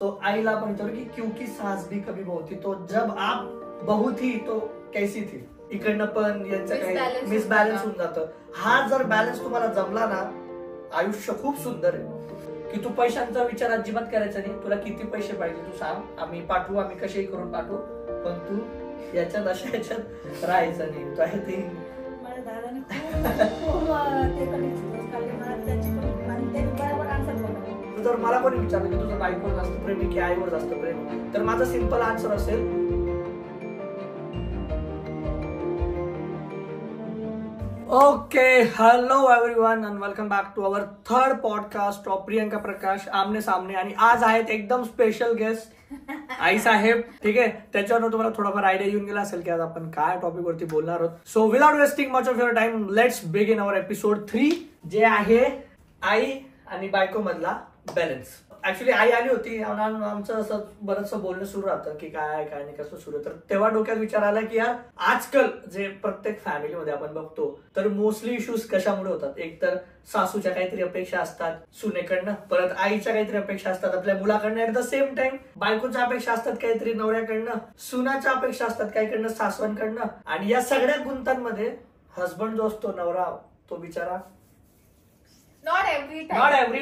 तो आईला आपण विचारू की क्योंकि सास भी कभी बहू थी, तो जब आप बहू थी तो कैसी थी. इकडनं पण यांचं काही मिसबॅलन्स होऊन जातं. हा जर बॅलन्स तुम्हाला जमला ना, आयुष्य खूप सुंदर आहे. की तू पैशांचा विचार अजिबात करायचा नाही. तुला किती पैसे पाहिजे तू सांग, आम्ही पाठवू, आम्ही कसेही करून पाठवू, पण तू याच्यात अशा याच्यात राहायचं नाही. तो आहे ते माझ्या दादाने तू जर मला कोणी विचारलं की तुझं बायकोवर जास्त प्रेम आहे की आईवर जास्त प्रेम, तर माझा सिंपल आन्सर असेल okay. Hello everyone and welcome back to our third podcast of Priyanka Prakash आमने सामने. आणि आज आहेत एकदम स्पेशल गेस्ट आई साहेब. ठीक आहे, त्याच्यावर तुम्हाला थोडाफार आयडिया येऊन गेला असेल की आज आपण काय टॉपिक वरती बोलणार आहोत. So without wasting much of your time, let's begin our episode 3, जे आहे आई आणि बायको मधला बॅलन्स. ऍक्च्युली आई आली होती, आमचं असं बरंचसं बोलणं सुरू राहतं की काय काय नाही कसं सुरू. तर तेव्हा डोक्यात विचार आला की यार आजकाल जे प्रत्येक फॅमिलीमध्ये आपण बघतो तर मोस्टली इश्यूज कशामुळे होतात. एक तर सासूच्या काहीतरी अपेक्षा असतात सुनेकडनं, परत आईच्या काहीतरी अपेक्षा असतात आपल्या मुलाकडनं, ऍट द सेम टाइम बायकोच्या अपेक्षा असतात काहीतरी नवऱ्याकडनं, सुनाच्या अपेक्षा असतात काहीकडनं सासवांकडनं. आणि या सगळ्या गुंतांमध्ये हसबंड जो असतो नवरा, तो बिचारा Not every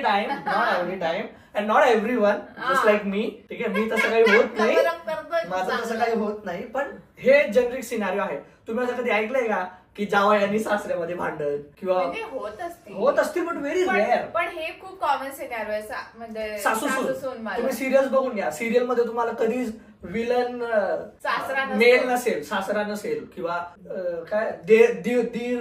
time and not everyone, just like me. ठीक आहे, मी तसं काही होत नाही, माझं तसं काही होत नाही. पण हे जनरिक सिनारिओ आहे. तुम्ही असं कधी ऐकलंय का की जावई आणि सासऱ्यामध्ये भांडण किंवा होत असते पण व्हेरी रेअर. पण हे खूप कॉमन सिनारिओ आहे. म्हणजे सासू तुम्ही सिरियल बघून घ्या, सिरियल मध्ये तुम्हाला कधीच विलन मेल नसेल, सासरा नसेल, किंवा काय दीर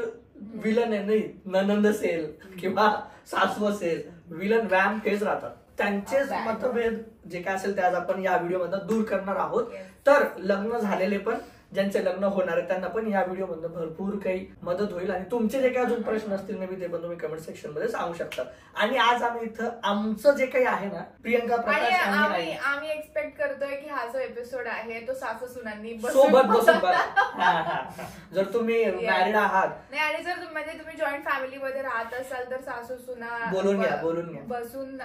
विलन आहे, नाही ननंद असेल किंवा सासू असेल, विलन रॅम हेच राहतात. त्यांचेच मतभेद जे काय असेल ते आज आपण या व्हिडिओ मधून दूर करणार आहोत. तर लग्न झालेले पण, ज्यांचे लग्न होणार आहे त्यांना पण या व्हिडिओ मधून भरपूर काही मदत होईल. आणि तुमचे जे काही अजून प्रश्न असतील मे बी ते पण तुम्ही कमेंट सेक्शन मध्ये सांगू शकता. आणि आज आम्ही इथं आमचं जे काही आहे ना, प्रियंका प्रकाश आणि आम्ही एक्सपेक्ट करतोय की हा जो एपिसोड आहे तो सासू सुनांनी सोबत बसून जर तुम्ही मॅरिड आहात नाही, आणि जर म्हणजे तुम्ही जॉईंट फॅमिली मध्ये राहत असाल तर सासू सुना बोलून घ्या बसून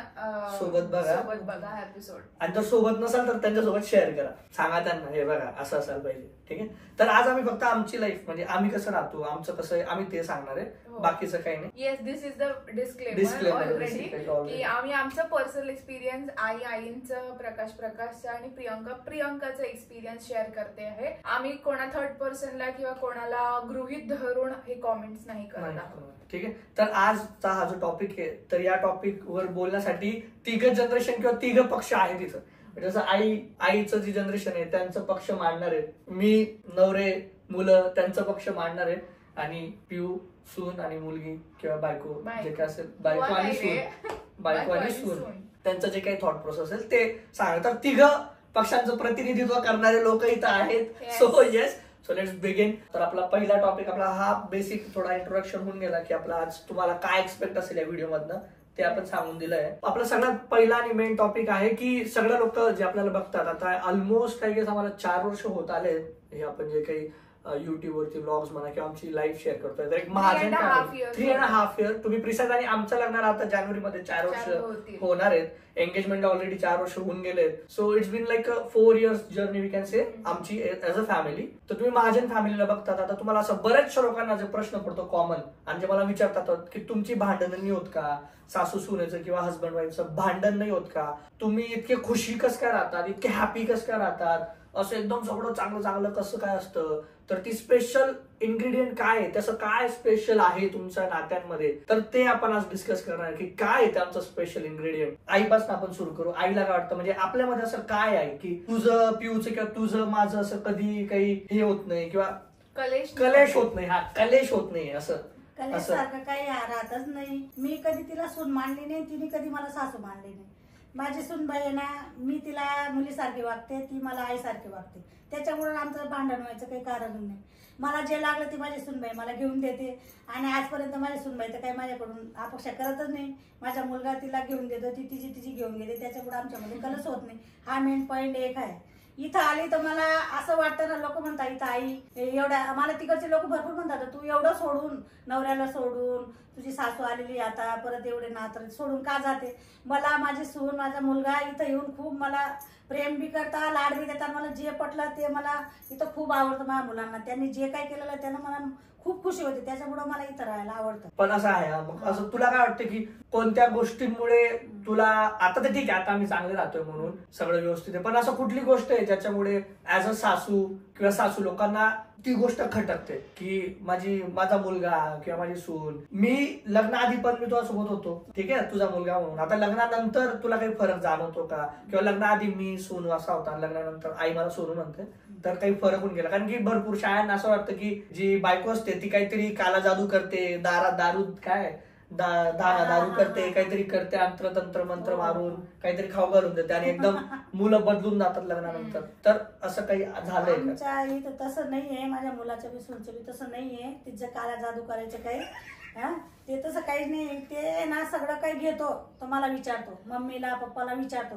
सोबत बघा हा एपिसोड. आणि जर सोबत नसाल तर त्यांच्यासोबत शेअर करा, सांगा त्यांना हे बघा असं असायला पाहिजे. ठीक आहे, तर आज आम्ही फक्त आमची लाईफ म्हणजे आम्ही कसं राहतो, आमचं कसं आहे, आम्ही ते सांगणार आहे, बाकीचं काही नाही. Yes, this is the disclaimer already की आम्ही आमचं पर्सनल एक्सपिरियन्स, आईंचं, प्रकाशचं आणि प्रियंकाचं एक्सपिरियन्स शेअर करते आहे. आम्ही कोणा थर्ड पर्सनला किंवा कोणाला गृहीत धरून हे कॉमेंट्स नाही करत आहोत. ठीक आहे, तर आजचा हा जो टॉपिक आहे, तर या टॉपिक वर बोलण्यासाठी तिघं जनरेशन किंवा तिघं पक्ष आहे तिथं. जसं आईचं जी जनरेशन आहे त्यांचं पक्ष मांडणार आहे, मी नवरे मुलं त्यांचं पक्ष मांडणार आहे, आणि पिऊ सून आणि मुलगी किंवा बायको जे काय असेल, बायको आणि सून त्यांचं जे काही थॉट प्रोसेस असेल ते सांगणार. तर तिघं पक्षांचं प्रतिनिधित्व करणारे लोक इथं आहेत. So let's begin. तर आपला पहिला टॉपिक, आपला हा बेसिक थोडा इंट्रोडक्शन होऊन गेला की आपला आज तुम्हाला काय एक्सपेक्ट असेल या व्हिडिओ मधनं ते आपण सांगून दिलंय. आपला सगळ्यात पहिला आणि मेन टॉपिक आहे की सगळे लोक जे आपल्याला बघतात, आता ऑलमोस्ट काही आम्हाला 4 वर्ष होत आले हे आपण जे काही युट्यूब वरती व्लॉग्स म्हणा किंवा आमची लाईफ शेअर करतोय, तर एक महाजन 3.5 इयर तुम्ही प्रिसाइज. आणि आमच्या लग्नाला आता जानेवारीमध्ये 4 वर्ष होणार आहेत. एंगेजमेंटला ऑलरेडी 4 वर्ष होऊन गेलेत. So it's been like 4 years journey we can say आमची एज अ फॅमिली. तर तुम्ही महाजन फॅमिलीला बघतात, आता तुम्हाला असं बऱ्याचशा लोकांना जे प्रश्न पडतो कॉमन, आणि जे मला विचारतात की तुमची भांडणं नाही होत का, सासू सुनेचं किंवा हसबंड वाईफचं भांडण नाही होत का, तुम्ही इतके खुशी कसं काय राहतात, इतके हॅपी कसं काय राहतात, असं एकदम सगळं चांगलं कसं काय असतं. तर ती स्पेशल इन्ग्रेडियंट काय आहे, त्याचं काय स्पेशल आहे तुमच्या नात्यांमध्ये, तर ते आपण आज डिस्कस करणार की काय आहे त्यांचं स्पेशल इन्ग्रेडियंट. आईपासून आपण सुरू करू. आईला काय वाटतं, म्हणजे आपल्यामध्ये असं काय आहे की तुझं पिऊचं किंवा तुझं माझं असं कधी काही हे होत नाही किंवा कलेश होत नाही. हा कलेश होत नाही असं सारखं काही राहतच नाही. मी कधी तिला सून मानली नाही, तिने कधी मला सासू मानली नाही. माझी सूनबाई आहे ना, मी तिला मुलीसारखी वागते, ती मला आईसारखी वागते. त्याच्यामुळे आमचं भांडण व्हायचं काही कारण नाही. मला जे लागलं ती माझी सूनबाई मला घेऊन देते, आणि आजपर्यंत माझी सूनबाई तर काही माझ्याकडून अपेक्षा करतच नाही. माझा मुलगा तिला घेऊन देतो, ती तिची घेऊन गेली, त्याच्यामुळे आमच्यामध्ये कलस होत नाही. हा मेन पॉईंट एक आहे. इथं आली तर मला असं वाटतं ना, लोक म्हणतात इथं आई एवढ्या, मला तिकडचे लोक भरपूर म्हणतात तू एवढं सोडून, नवऱ्याला सोडून, तुझी सासू आलेली आता परत एवढे नातं सोडून का जाते. मला माझी सून, माझा मुलगा इथं येऊन खूप मला प्रेम बी करता, लाड बी देतात. मला जे पटलं ते मला इथं खूप आवडतं. माझ्या मुलांना त्यांनी जे काही केलेलं त्यानं मला खूप खुशी होती, त्याच्यामुळे मला इथं राहायला आवडतं. पण असं आहे मग असं तुला काय वाटतं की कोणत्या गोष्टींमुळे तुला, आता तर ठीक आहे आता आम्ही चांगले राहतोय म्हणून सगळं व्यवस्थित आहे, पण असं कुठली गोष्ट आहे ज्याच्यामुळे ऍज अ सासू किंवा सासू लोकांना ती गोष्ट खटकते की माझा मुलगा किंवा माझी सून, मी लग्नाआधी पण मी तुझ्यासोबत होतो, ठीक आहे तुझा मुलगा म्हणून, आता लग्नानंतर तुला काही फरक जाणवतो का, किंवा लग्नाआधी मी सून असा होता लग्नानंतर आई मला सोनू म्हणते, तर काही फरक होऊन गेला. कारण की भरपूर शाळांना असं वाटतं की जी बायको असते ती काहीतरी काला जादू करते, दारू काय दारू करते, काहीतरी करते, तंत्र मंत्र मारून काहीतरी खाऊ घालून देते आणि एकदम मुलं बदलून जातात लग्नानंतर. तर असं काही झालंय का? आमच्या इथं तसं नाहीये, माझ्या मुलाच्या बी सूनचं बी तसं नाहीये. तिचं काला जादू करायचं काही ते तसं काहीच नाही. ते ना सगळं काही घेतो तो मला विचारतो, मम्मीला पप्पाला विचारतो,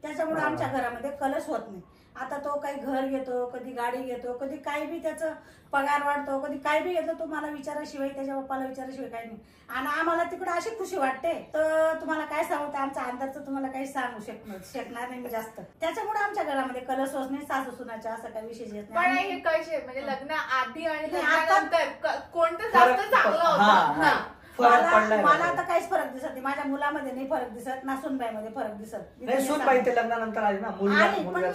त्याच्यामुळे आमच्या घरामध्ये कलश होत नाही. आता तो काही घर घेतो, कधी गाडी घेतो, कधी काही बी त्याचं पगार वाढतो, कधी काही बी घेतो, तो मला विचाराशिवाय, त्याच्या पप्पाला विचाराशिवाय काही नाही. आणि आम्हाला तिकडे अशी खुशी वाटते तर तुम्हाला काय सांगू, आमच्या अंदाजचं तुम्हाला काही सांगू शकणार नाही मी जास्त. त्याच्यामुळे आमच्या घरामध्ये कलश होत नाही, सासू सुनाच्या असं काही विशेष येत नाही. पण हे कसे म्हणजे लग्न आधी आणि लग्नानंतर कोणतं जास्त चांगलं होतं? मला आता काहीच फरक दिसत नाही. माझ्या मुलामध्ये नाही फरक दिसत, ना सुनबाईमध्ये फरक दिसत नाही. सुनबाई ते लग्नानंतर आली ना, पण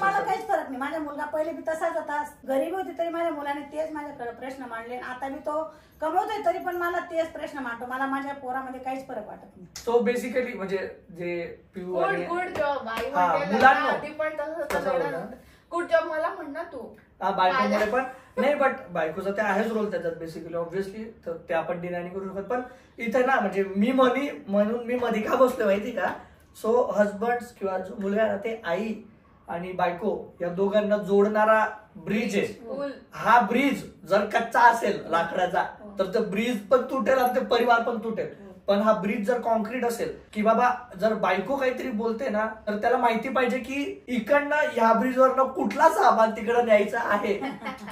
मला काहीच फरक नाही. माझा मुलगा पहिले बी तसाच होता, गरीब होती तरी माझ्या मुलाने तेच माझ्याकडे प्रश्न मांडले. आता मी तो कमवतोय तरी पण मला तेच प्रश्न मांडतो. मला माझ्या पोरामध्ये काहीच फरक वाटत नाही. तो बेसिकली म्हणजे जे पिऊ गुड जॉब आई म्हणते पण तसं गुड जॉब मला म्हण ना तू बायकोमध्ये पण नाही, बट बायकोचा ते आहेच रोल त्याच्यात बेसिकली ऑब्व्हियसली, तर ते आपण डिनाय नाही करू शकत. पण इथे ना म्हणजे म्हणून मी मध्ये का बसलो माहिती का, सो हजबंड किंवा जो मुलगा आहे ना ते आई आणि बायको या दोघांना जोडणारा ब्रिज आहे. हा ब्रिज जर कच्चा असेल लाकडाचा तर तो ब्रिज पण तुटेल आणि ते परिवार पण तुटेल. पण हा ब्रिज जर कॉन्क्रीट असेल की बाबा जर बायको काहीतरी बोलते ना तर त्याला माहिती पाहिजे की इकडनं ह्या ब्रिजवरनं कुठला सामान तिकडं न्यायचा आहे,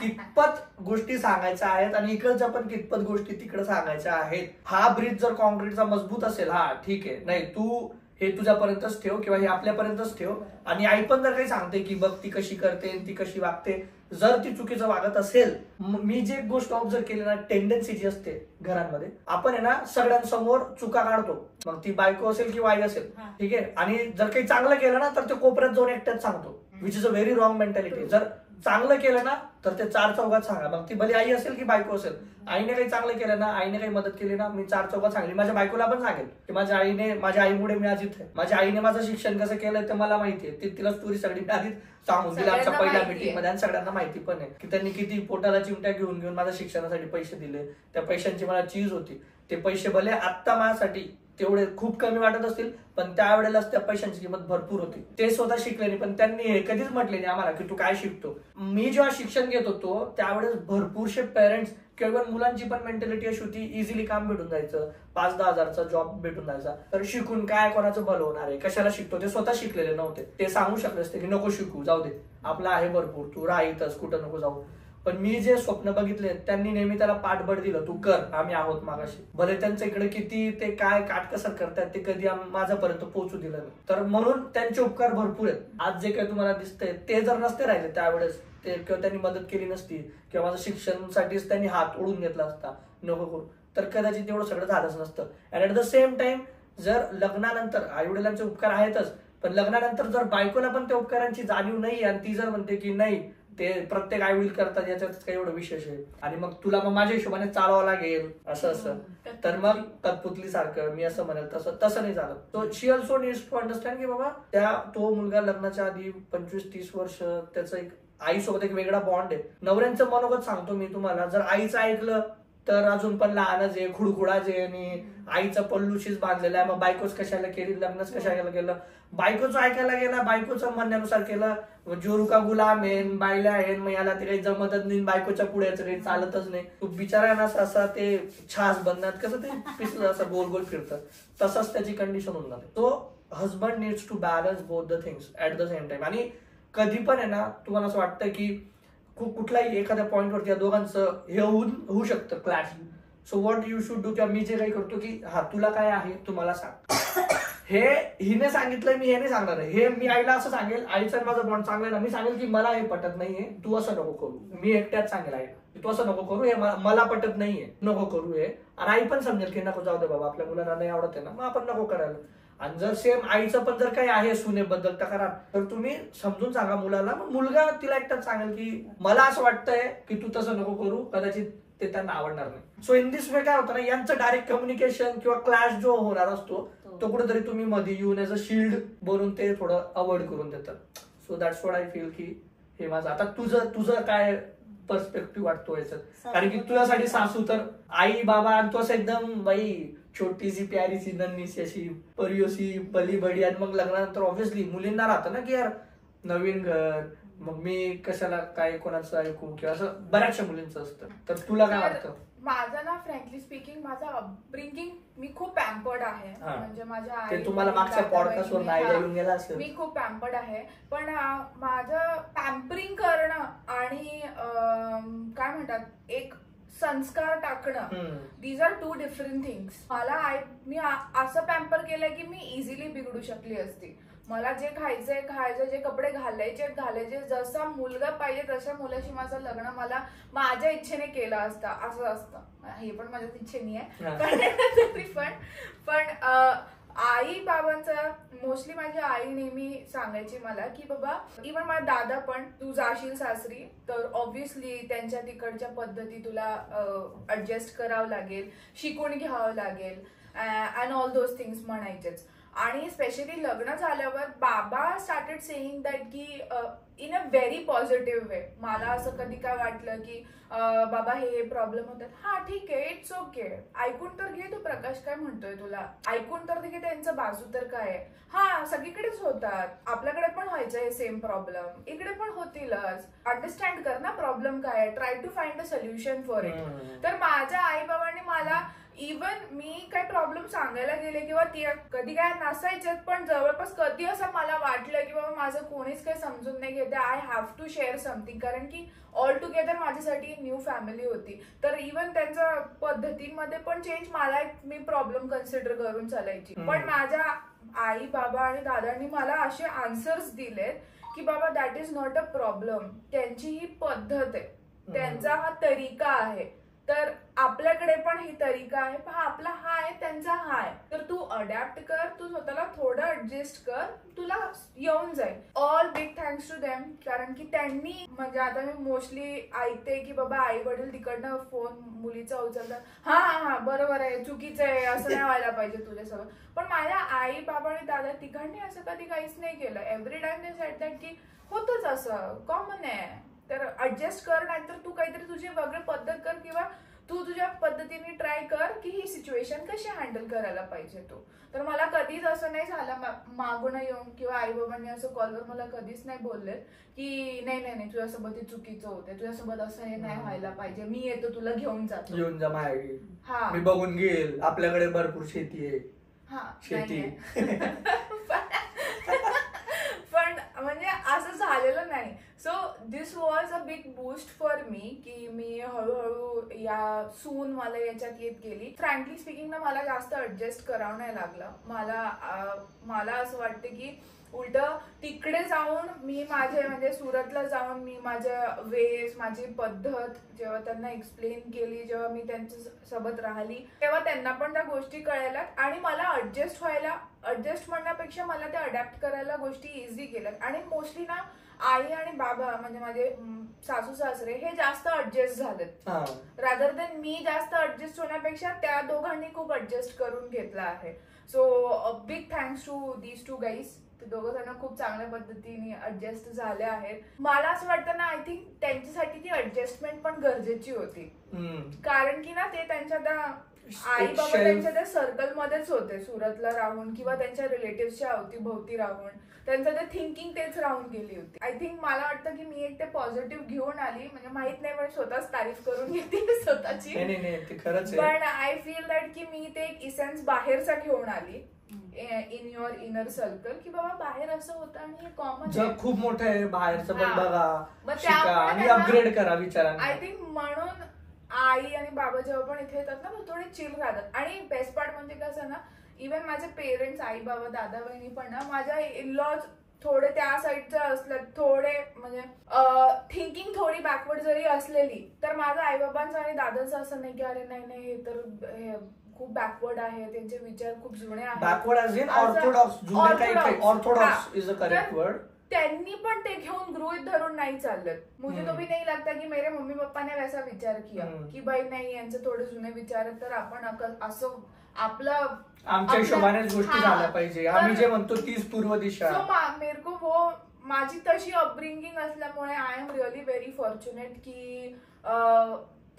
कितपत गोष्टी सांगायच्या आहेत आणि इकडच्या पण कितपत गोष्टी तिकडे सांगायच्या आहेत. हा ब्रिज जर कॉन्क्रीटचा मजबूत असेल, हा ठीक आहे, नाही तू हे तुझ्यापर्यंतच ठेव किंवा हे आपल्यापर्यंतच ठेव. आणि आई पण जर काही सांगते की बघ ती कशी करते ती कशी वागते, जर ती चुकीचं वागत असेल, मी जे गोष्ट ऑब्झर्व केली ना, टेंडन्सी जी असते घरांमध्ये, आपण आहे ना सगळ्यांसमोर चुका काढतो, मग ती बायको असेल किंवा आई असेल, ठीक आहे, आणि जर काही चांगलं केलं ना तर ते कोपऱ्यात जाऊन एकट्यात सांगतो, which is a very wrong mentality. जर चांगलं केलं ना तर ते चार चौघात सांगा, मग ती भली आई असेल की बायको असेल. आईने काही चांगलं केलं ना, आईने काही मदत केली ना, मी चार चौघात सांगली. माझ्या बायकोला पण सांगेल की माझ्या आईमुळे मी आज इथे, माझ्या आईने माझं शिक्षण कसं केलं ते मला माहितीये, तिला स्टोरी सगळी आधीच सांगून दिली आमच्या पहिल्या मीटिंग मध्ये. आणि सगळ्यांना माहिती पण आहे की त्यांनी किती पोटाला चिमट्या घेऊन माझ्या शिक्षणासाठी पैसे दिले, त्या पैशांची मला चीज होती. ते पैसे भले आत्ता माझ्यासाठी तेवढे खूप कमी वाटत असतील, पण त्यावेळेलाच त्या पैशांची किंमत भरपूर होती. ते स्वतः शिकले नाही, पण त्यांनी हे कधीच म्हटले नाही आम्हाला की तू काय शिकतो. मी जेव्हा शिक्षण घेत होतो त्यावेळेस भरपूरशे पेरेंट्स किंवा मुलांची पण मेंटॅलिटी अशी होती, इझिली काम भेटून जायचं, 5-10 हजारचा जॉब भेटून जायचा, तर शिकून काय कोणाचं भलं होणार आहे, कशाला शिकतो. ते स्वतः शिकलेले नव्हते, ते सांगू शकले असते की नको शिकू, जाऊ दे, आपलं आहे भरपूर, तू राहितच, कुठं नको जाऊ. पण मी जे स्वप्न बघितले त्यांनी नेहमी त्याला पाठबळ दिलं, तू कर, आम्ही आहोत मागाशी. भले त्यांच्या इकडे किती ते काय काटकसर करतात ते कधी माझ्यापर्यंत पोहोचू दिलं नाही. तर म्हणून त्यांचे उपकार भरपूर आहेत. आज जे काही तुम्हाला दिसतंय ते जर नसते राहिले त्यावेळेस, ते किंवा त्यांनी मदत केली नसती किंवा माझं शिक्षणासाठीच त्यांनी हात ओढून घेतला असता नको करू, तर कदाचित एवढं सगळं झालंच नसतं. And at the same time जर लग्नानंतर आई वडिलांचे उपकार आहेतच, पण लग्नानंतर जर बायकोला पण त्या उपकारांची जाणीव नाही आणि ती जर म्हणते की नाही ते प्रत्येक आई वडील करतात याच्यात काही एवढं विशेष आहे आणि मग तुला मग माझ्या हिशोबाने चालवावं लागेल असं, तर मग कठपुतली सारखं मी असं म्हणेल तसं नाही झालं. So she also needs to understand की बाबा तो मुलगा लग्नाच्या आधी 25-30 वर्ष त्याचं एक आईसोबत एक वेगळा बॉन्ड आहे. नवऱ्यांचं मनोगत सांगतो मी तुम्हाला, जर आईचं ऐकलं तर अजून पण लहानच आहे, खुडखुडाच आहे आणि आईचा पल्लूशीच बांधलेला आहे, मग बायकोच कशाला केली, लग्नच कशाला केलं, बायकोचं ऐकायला गेला, बायकोचं म्हणण्यानुसार केलं, जोरू का गुलाम आहे, बायला आहे, मग याला ते काही जमतच नाही, बायकोच्या पुढे काही चालतच नाही, तू बिचारा असा ते छास बंधनात कसं ते पिसलं असं गोल गोल फिरतं, तसंच त्याची कंडिशन होऊन जाते. तो husband needs to balance both the things at the same time. आणि कधी पण आहे ना तुम्हाला असं वाटतं की कुठलाही एखाद्या पॉइंटवरती या दोघांचं हे होऊ शकतं clash, so what you should do, किंवा मी जे काही करतो की हा तुला काय आहे तू मला सांग. हे हिने सांगितलं मी हे नाही सांगणार आहे, हे मी आईला असं सांगेल, आईचा माझा बॉन्ड चांगला आहे ना, मी सांगेल की मला हे पटत नाहीये, तू असं नको करू. मी एकट्याच सांगेल आईला तू असं नको करू, हे मला पटत नाहीये, नको करू हे. आणि आई पण समजेल की नको जाऊ दे बाबा, आपल्या मुलांना नाही आवडत आहे ना, मग आपण नको करायला. आणि जर सेम आईचं पण जर काही आहे सुनेबद्दल तक्रार, तर तुम्ही समजून सांगा मुलाला. मग मुलगा तिला एकटाच सांगेल की मला असं वाटतंय की तू तसं नको करू, कदाचित ते त्यांना आवडणार नाही. सो इन दिस वे काय होतं ना, यांचं डायरेक्ट कम्युनिकेशन किंवा क्लॅश जो होणार असतो तो कुठेतरी तुम्ही मध्ये येऊन एज अ शिल्ड बनून ते थोडं अवॉइड करून देतात. So that's what I feel की हे माझं. आता तुझं काय पर्स्पेक्टिव्ह वाटतो याच्यात, कारण की तुझ्यासाठी सासू तर आई बाबा, आणि तो असं एकदम बाई छोटीशी प्यारीशी नन्हीशी अशी परियोशी बली बडी. आणि मग लग्नानंतर ऑब्व्हियसली मुलींना राहतं ना की यार नवीन घर, मग मी कशाला काय कोणाचं ऐकू, किंवा असं बऱ्याचशा मुलींचं असतं. तर तुला काय वाटतं? माझं ना फ्रँकली स्पीकिंग माझं अपब्रिंगिंग मी खूप पॅम्पर्ड आहे. म्हणजे माझ्या आई तुम्हाला मागच्या पॉडकास्टवर आयडिया येऊन गेला असेल. मी खूप पॅम्पर्ड आहे, पण माझं पॅम्परिंग करणं आणि काय म्हणतात एक संस्कार टाकणं, these are two different things. मी असं पॅम्पर केलंय की मी इझिली बिघडू शकली असती. मला जे खायचं, जे कपडे घालायचे, जसा मुलगा पाहिजे तशा मुलाशी माझं लग्न मला माझ्या इच्छेने केलं असतं, असं असतं. हे पण माझ्या इच्छेने आहे. पण आई बाबांचा मोस्टली माझी आई नेहमी सांगायची मला की बाबा, इव्हन माझा दादा पण, तू जाशील सासरी तर ऑब्व्हियसली त्यांच्या तिकडच्या पद्धती तुला ऍडजस्ट करावं लागेल, शिकून घ्यावं लागेल अँड ऑल दोज थिंग्स म्हणायचेच. आणि स्पेशली लग्न झाल्यावर बाबा स्टार्टेड सेईंग दॅट की in a very positive way. मला असं कधी काय वाटलं की बाबा हे प्रॉब्लेम होतात, हा ठीक आहे, इट्स ओके, ऐकून तर घे, तू प्रकाश काय म्हणतोय तुला ऐकून तर घे, त्यांचं बाजू तर काय आहे, हा सगळीकडेच होतात, आपल्याकडे पण व्हायचं हे सेम प्रॉब्लेम, इकडे पण होतीलच, अंडरस्टँड कर ना प्रॉब्लेम काय आहे, try to find a solution for it. तर माझ्या आई बाबांनी मला इव्हन मी काय प्रॉब्लेम सांगायला गेले किंवा ती कधी काय नसायच्यात, पण जवळपास कधी असं मला वाटलं की बाबा माझं कोणीच काही समजून नाही घेते, I have to share something, कारण की ऑल टुगेदर माझ्यासाठी न्यू फॅमिली होती. तर इव्हन त्यांच्या पद्धतींमध्ये पण चेंज मी प्रॉब्लेम कन्सिडर करून चालायची. पण माझ्या आई बाबा आणि दादांनी मला असे आन्सर्स दिलेत की बाबा that is not a problem, त्यांची ही पद्धत आहे, त्यांचा हा तरीका आहे, तर आपल्याकडे पण ही तरीका आहे, पण आपला हा आहे, त्यांचा हा आहे, तर तू अडॅप्ट कर, तू स्वतःला थोडं ऍडजस्ट कर, तुला येऊन जाईल. All big thanks to them, कारण की त्यांनी, म्हणजे आता मी मोस्टली ऐकते की बाबा आई वडील तिकडनं फोन मुलीचा उचलतात, हा हा हा बरोबर आहे, चुकीचं आहे, असं नाही व्हायला पाहिजे तुझ्यासोबत. पण माझ्या आई बाबा आणि दादा तिघांनी असं कधी काहीच नाही केलं. Every time they said that की होतच असं, कॉमन आहे, तर ऍडजस्ट कर, नाहीतर तू काहीतरी तुझी वेगळी पद्धत कर, किंवा तू तुझ्या पद्धतीने ट्राय कर की ही सिच्युएशन कशी हँडल करायला पाहिजे तू. तर मला कधीच असं नाही झालं मागून येऊन, किंवा आई बाबांनी असं कॉलवर मला कधीच नाही बोलले की नाही नाही नाही तुझ्यासोबत हे चुकीचं होतं, तुझ्यासोबत असं हे नाही व्हायला पाहिजे, मी येतो तुला घेऊन जातो, घेऊन जा माहेरी, हा मी बघून घेईल, आपल्याकडे भरपूर शेती आहे, हा शेती. पण म्हणजे असं झालेलं नाही. So this was a big boost for me की मी हळूहळू या सून मला याच्यात येत गेली. फ्रँकली स्पीकिंग ना मला जास्त ऍडजस्ट करावं नाही लागलं. मला असं वाटतं की उलट तिकडे जाऊन मी माझे म्हणजे सुरतला जाऊन मी माझ्या वेस माझी पद्धत जेव्हा त्यांना एक्सप्लेन केली, जेव्हा मी त्यांच्या सोबत राहिली, तेव्हा त्यांना पण त्या गोष्टी कळायल्यात आणि मला ऍडजस्ट म्हणण्यापेक्षा मला त्या अडॅप्ट करायला गोष्टी इझी केल्यात. आणि मोस्टली ना आई आणि बाबा म्हणजे माझे सासू सासरे हे जास्त ऍडजस्ट झालेत, रादर दॅन मी जास्त ऍडजस्ट होण्यापेक्षा त्या दोघांनी खूप ऍडजस्ट करून घेतला आहे. So big thanks to these two guys. ते दोघं जण खूप चांगल्या पद्धतीने ऍडजस्ट झाले आहेत. मला असं वाटतं ना, आय थिंक त्यांच्यासाठी ती ऍडजस्टमेंट पण गरजेची होती, कारण की ना ते त्यांच्या त्या आई बाबा त्यांच्या त्या सर्कल मध्येच होते सुरतला राहून, किंवा त्यांच्या रिलेटिव्हच्या अवतीभोवती राहून त्यांचं ते थिंकिंग तेच राहून गेली होती. आय थिंक मला वाटतं की मी एक ते पॉझिटिव्ह घेऊन आली, म्हणजे माहित नाही पण स्वतःच तारीफ करून घेते स्वतःची, पण आय फील दॅट की मी ते एक इसेन्स बाहेरचा घेऊन आली इन युअर इनर सर्कल की बाबा बाहेर असं होतं आणि हे कॉमन जग खूप मोठं आहे, बाहेरचं पण हा. बघा, मग शिका त्यामुळे आणि त्यांना- अपग्रेड करा विचारांना. आय थिंक म्हणून आई आणि बाबा जेव्हा पण इथे येतात ना थोडे चिल राहतात. आणि बेस्ट पार्ट म्हणजे कसं ना, इव्हन माझे पेरेंट्स आई बाबा दादा बहिणी पण ना, माझ्या इनलॉज थोडे त्या साईडचं असलं, थोडे म्हणजे थिंकिंग थोडी बॅकवर्ड जरी असलेली, तर माझं आई बाबांचं आणि दादांचं असं नाही की अरे नाही हे तर हे खूप बॅकवर्ड आहे, त्यांचे विचार खूप जुने आहेत. बॅकवर्ड ॲज इन ऑर्थोडॉक्स, जुने काही Orthodox is a correct word. त्यांनी पण ते घेऊन गृहीत धरून नाही चालत. मुझे तो भी नहीं लगता की मेरे मम्मी पप्पा ने वैसा विचार किया की बाई नाही यांचे थोडे जुने विचार तर आपण असं आपलं आमच्या हिशोबानेच गोष्टी झाल्या पाहिजे, आम्ही जे म्हणतो तीच पूर्व दिशा. मेरे को वो माझी तशी अपब्रिंगिंग असल्यामुळे I am really very fortunate की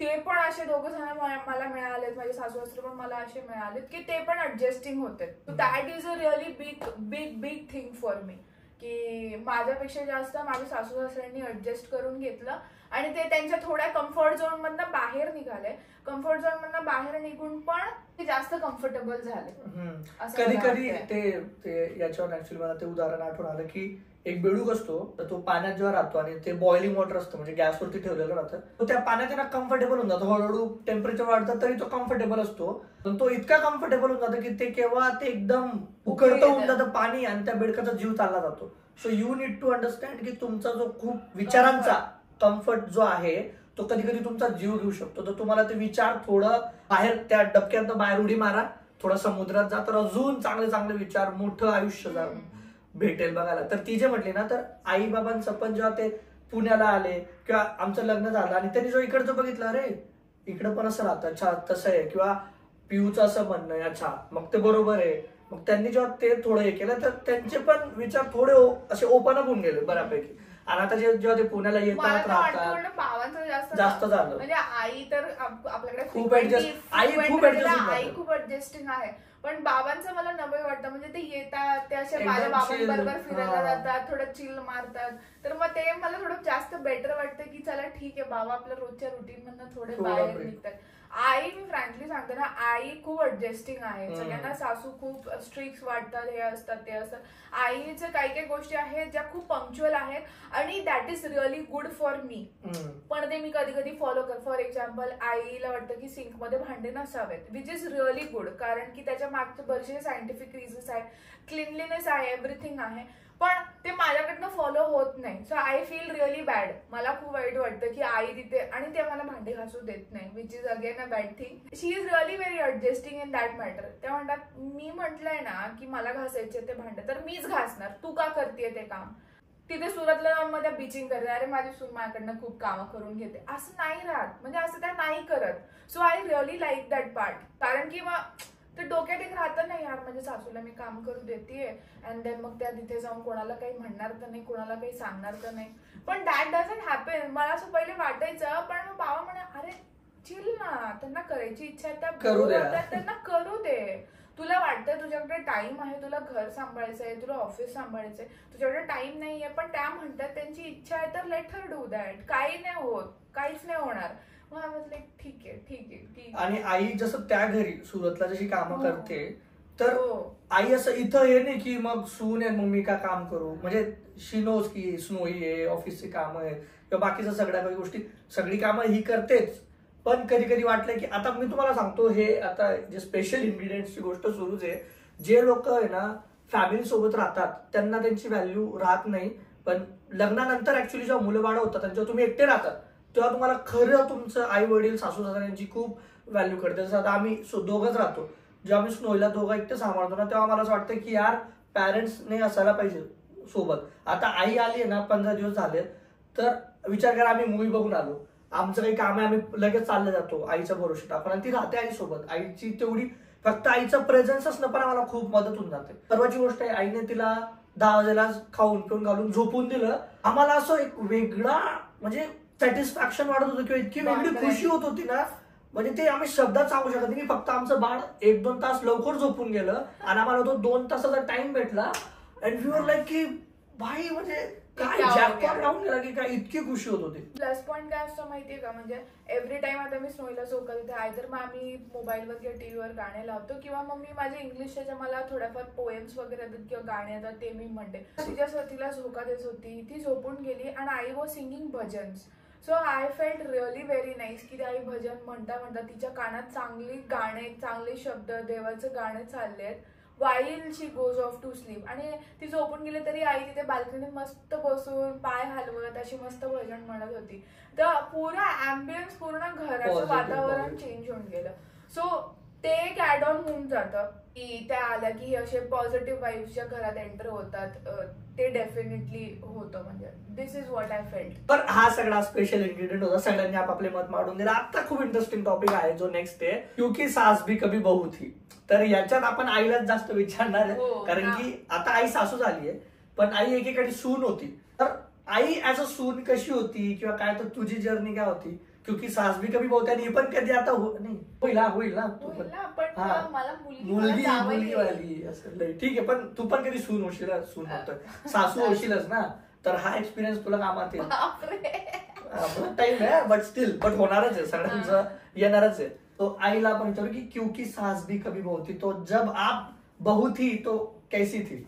ते पण असे दोघं जण मला मिळालेत, माझे सासू सासरे पण मला असे मिळालेत की ते पण ऍडजस्टिंग होते. That is a really big thing for me की माझ्यापेक्षा जास्त माझ्या सासू सासऱ्यांनी ऍडजस्ट करून घेतलं आणि ते त्यांच्या थोड्या कम्फर्ट झोन मधनं बाहेर निघाले. कम्फर्ट झोन मधनं बाहेर निघून पण ते जास्त कम्फर्टेबल झाले. कधी कधी ते याच्यावर ऍक्च्युअली मला ते उदाहरण आठवण आलं की एक बेडूक असतो, तर तो पाण्यात जेव्हा राहतो आणि ते बॉइलिंग वॉटर असतं म्हणजे गॅसवरती ठेवलेलं राहतं, तो त्या पाण्यात ना कम्फर्टेबल होऊन जातो. हळूहळू टेम्परेचर वाढतं तरी तो कम्फर्टेबल असतो, पण तो इतका कम्फर्टेबल होऊन जातो की ते केव्हा ते एकदम उकळतं होऊन जातं पाणी आणि त्या बेडकाचा जीव चालला जातो. So you need to understand की तुमचा जो खूप विचारांचा कम्फर्ट जो आहे तो कधी कधी तुमचा जीव घेऊ शकतो. तर तुम्हाला ते विचार थोडं बाहेर त्या डबक्यात बाहेर उडी मारा, थोडं समुद्रात जा, तर अजून चांगले चांगले विचार, मोठं आयुष्य भेटेल बघायला. तर ती जे म्हटली ना, तर आई बाबांचं पण जेव्हा ते पुण्याला आले किंवा आमचं लग्न झालं आणि त्यांनी जो इकडचं बघितलं, अरे इकडं पण असं राहतं, अच्छा तसं आहे, किंवा पिऊचं असं म्हणणं आहे, अच्छा मग ते बरोबर आहे. मग त्यांनी जेव्हा ते थोडं हे केलं तर त्यांचे पण विचार थोडे असे ओपन अप होऊन गेले बऱ्यापैकी. आणि आता जेव्हा ते पुण्याला येतात राहतात भावांचं जास्त झालं. म्हणजे आई तर आपल्याकडे खूप आई खूप ऍडजस्टिंग आहे, पण बाबांचं मला नवं वाटतं. म्हणजे ते येतात, ते असे माझ्या बाबांबरोबर फिरायला जातात, थोडं चिल मारतात, तर मग ते मला थोडं जास्त बेटर वाटतं की चला ठीक आहे बाबा आपल्या रोजच्या रुटीन मधनं थोडे बाहेर निघतात. आई मी फ्रँकली सांगते ना, आई खूप ऍडजस्टिंग आहे. सगळ्यांना सासू खूप स्ट्रिक्ट वाटतात, हे असतात ते असतात. आईच्या काही काही गोष्टी आहेत ज्या खूप पंक्च्युअल आहेत आणि that is really good for me. पण ते मी कधी कधी फॉलो कर. फॉर एक्झाम्पल आईला वाटतं की सिंक मध्ये भांडे नसावेत, विच इज रिअली गुड, कारण की त्याच्या मागचे बरेचसे सायंटिफिक रिझन्स आहेत, क्लिनलीनेस आहे, एव्हरीथिंग आहे, पण ते माझ्याकडनं फॉलो होत नाही. So I feel really bad. मला खूप वाईट वाटतं की आई तिथे आणि ते मला भांडे घासू देत नाही, which is again a bad thing. She is really very adjusting in that matter. त्या म्हणतात मी म्हटलंय ना की मला घासायचे ते भांडे तर मीच घासणार, तू का करतेय ते काम. तिथे सुरतला जाऊन मध्ये बिचिंग करते, अरे माझी सून माझ्याकडनं खूप कामं करून घेते, असं नाही राहत. म्हणजे असं त्या नाही करत. So I really like that part, कारण की मग ते डोक्यात एक राहतं नाही यार म्हणजे सासूला मी काम करू देते अँड देन मग त्या तिथे जाऊन कोणाला काही म्हणणार तर नाही, कोणाला काही सांगणार तर नाही. पण दॅट डझंट हॅपन. मला असं पहिले वाटायचं, पण मग बाबा म्हणे अरे चिल ना, त्यांना करायची इच्छा आहे त्यांना करू दे. तुला वाटतं तुझ्याकडे टाइम आहे, तुला घर सांभाळायचंय, तुला ऑफिस सांभाळायचंय, तुझ्याकडे टाइम नाहीये, पण त्या म्हणतात त्यांची इच्छा आहे तर लेट हर डू दॅट. काही नाही होत, काहीच नाही होणार. ठीक आहे. आणि आई जसं त्या घरी सुरतला जशी कामं करते, तर आई असं इथं हे नाही की मग सून आहे मग मी का काम करू. म्हणजे शी नोज की स्नोई आहे, ऑफिसची कामं आहेत किंवा बाकीच्या सगळ्या काही गोष्टी, सगळी कामं ही करतेच. पण कधी कधी वाटलं की आता मी तुम्हाला सांगतो, हे आता जे स्पेशल इन्ग्रेडियंट्सची गोष्ट सुरूच आहे. जे लोक आहे ना फॅमिली सोबत राहतात त्यांना त्यांची व्हॅल्यू राहत नाही, पण लग्नानंतर ऍक्च्युली जेव्हा मुलं बाळ होतात आणि जेव्हा तुम्ही एकटे राहतात तेव्हा तुम्हाला खरं तुमचं आई वडील सासू सासऱ्यांची खूप व्हॅल्यू कळते. जसं आता आम्ही दोघंच राहतो, जेव्हा आम्ही स्नोईला दोघं एकटे सांभाळतो ना, तेव्हा मला असं वाटतं की यार पॅरेंट्सने असायला पाहिजे सोबत. आता आई आली आहे ना 15 दिवस झाले, तर विचार करा आम्ही मूवी बघून आलो, आमचं काही काम आहे आम्ही लगेच चालले जातो आईच्या भरोशात आपण, आणि ती राहते आईसोबत. आईची तेवढी फक्त आईचं प्रेझेन्स असणं पण आम्हाला खूप मदत होऊन जाते. सर्वाची गोष्ट आहे, आईने तिला 10 वाजेला खाऊन पिऊन घालून झोपून दिलं. आम्हाला असं एक वेगळा म्हणजे सॅटिस्फॅक्शन वाढत होतं किंवा इतकी वेगळी खुशी होत होती ना, म्हणजे ते आम्ही शब्दात सांगू शकत नाही. फक्त आमचं बाळ 1-2 तास लवकर झोपून गेलं आणि आम्हाला तो 2 तासाचा टाइम भेटला अँड वी वर लाईक की भाई म्हणजे काय क्या हो जॅकपॉट गया. लावून गेला की काय इतकी खुशी होत होती. प्लस पॉईंट काय असतो माहितीये का, म्हणजे एव्हरी टाइम आता मी स्नोईला झोकत होते, आयदर मग आम्ही मोबाईलवर किंवा टीव्हीवर गाणे लावतो, किंवा मग मी माझ्या इंग्लिशच्या ज्या मला थोड्याफार पोएम्स वगैरे येतात किंवा गाणे येतात ते मी म्हणते. तिला झोका देत होती, ती झोपून गेली आणि I was singing bhajans. So I felt really very nice की आई भजन म्हणता म्हणता तिच्या कानात चांगली गाणे, चांगले शब्द, देवाचे गाणे चालले आहेत while she goes off to sleep. आणि ती झोपून गेली तरी आई तिथे बाल्कनीत मस्त बसून पाय हलवत अशी मस्त भजन म्हणत होती. तर पुरा अँबियन्स, पूर्ण घराचं वातावरण चेंज होऊन गेलं. सो ते एक ऍड ऑन होऊन जातं की त्या आल्या की असे पॉझिटिव्ह वाईब्सच्या घरात एंटर होतात. ते डेफिनेटली होतं. म्हणजे दिस इज व्हॉट आय फेल्ट. तर हा सगळा स्पेशल इन्ग्रेडियंट होता. सगळ्यांनी आपापले मत मांडून दिलं. आता खूप इंटरेस्टिंग टॉपिक आहे जो नेक्स्ट आहे, क्योंकि सास भी कभी बहू थी. तर याच्यात आपण आईलाच जास्त विचारणार आहे, कारण की आता आई सासू झाली आहे, पण आई एकेकाळी सून होती. तर आई ऍज अ सून कशी होती किंवा काय, तर तुझी जर्नी काय होती? क्योंकि सास भी कभी बहू थी, पण कधी आता नाही होईल ना मुलगी वाली असं. ठीक आहे, पण तू पण कधी सून होशील, सून होतं सासू होशीलच ना. तर हा एक्सपिरियन्स तुला कामात येईल. टाइम आहे बट होणारच आहे, सगळ्यांचं येणारच आहे. तो आईला आपण विचारू की क्योंकि सास भी कभी बहू थी, तो जब आप बहू थी तो कैसी थी?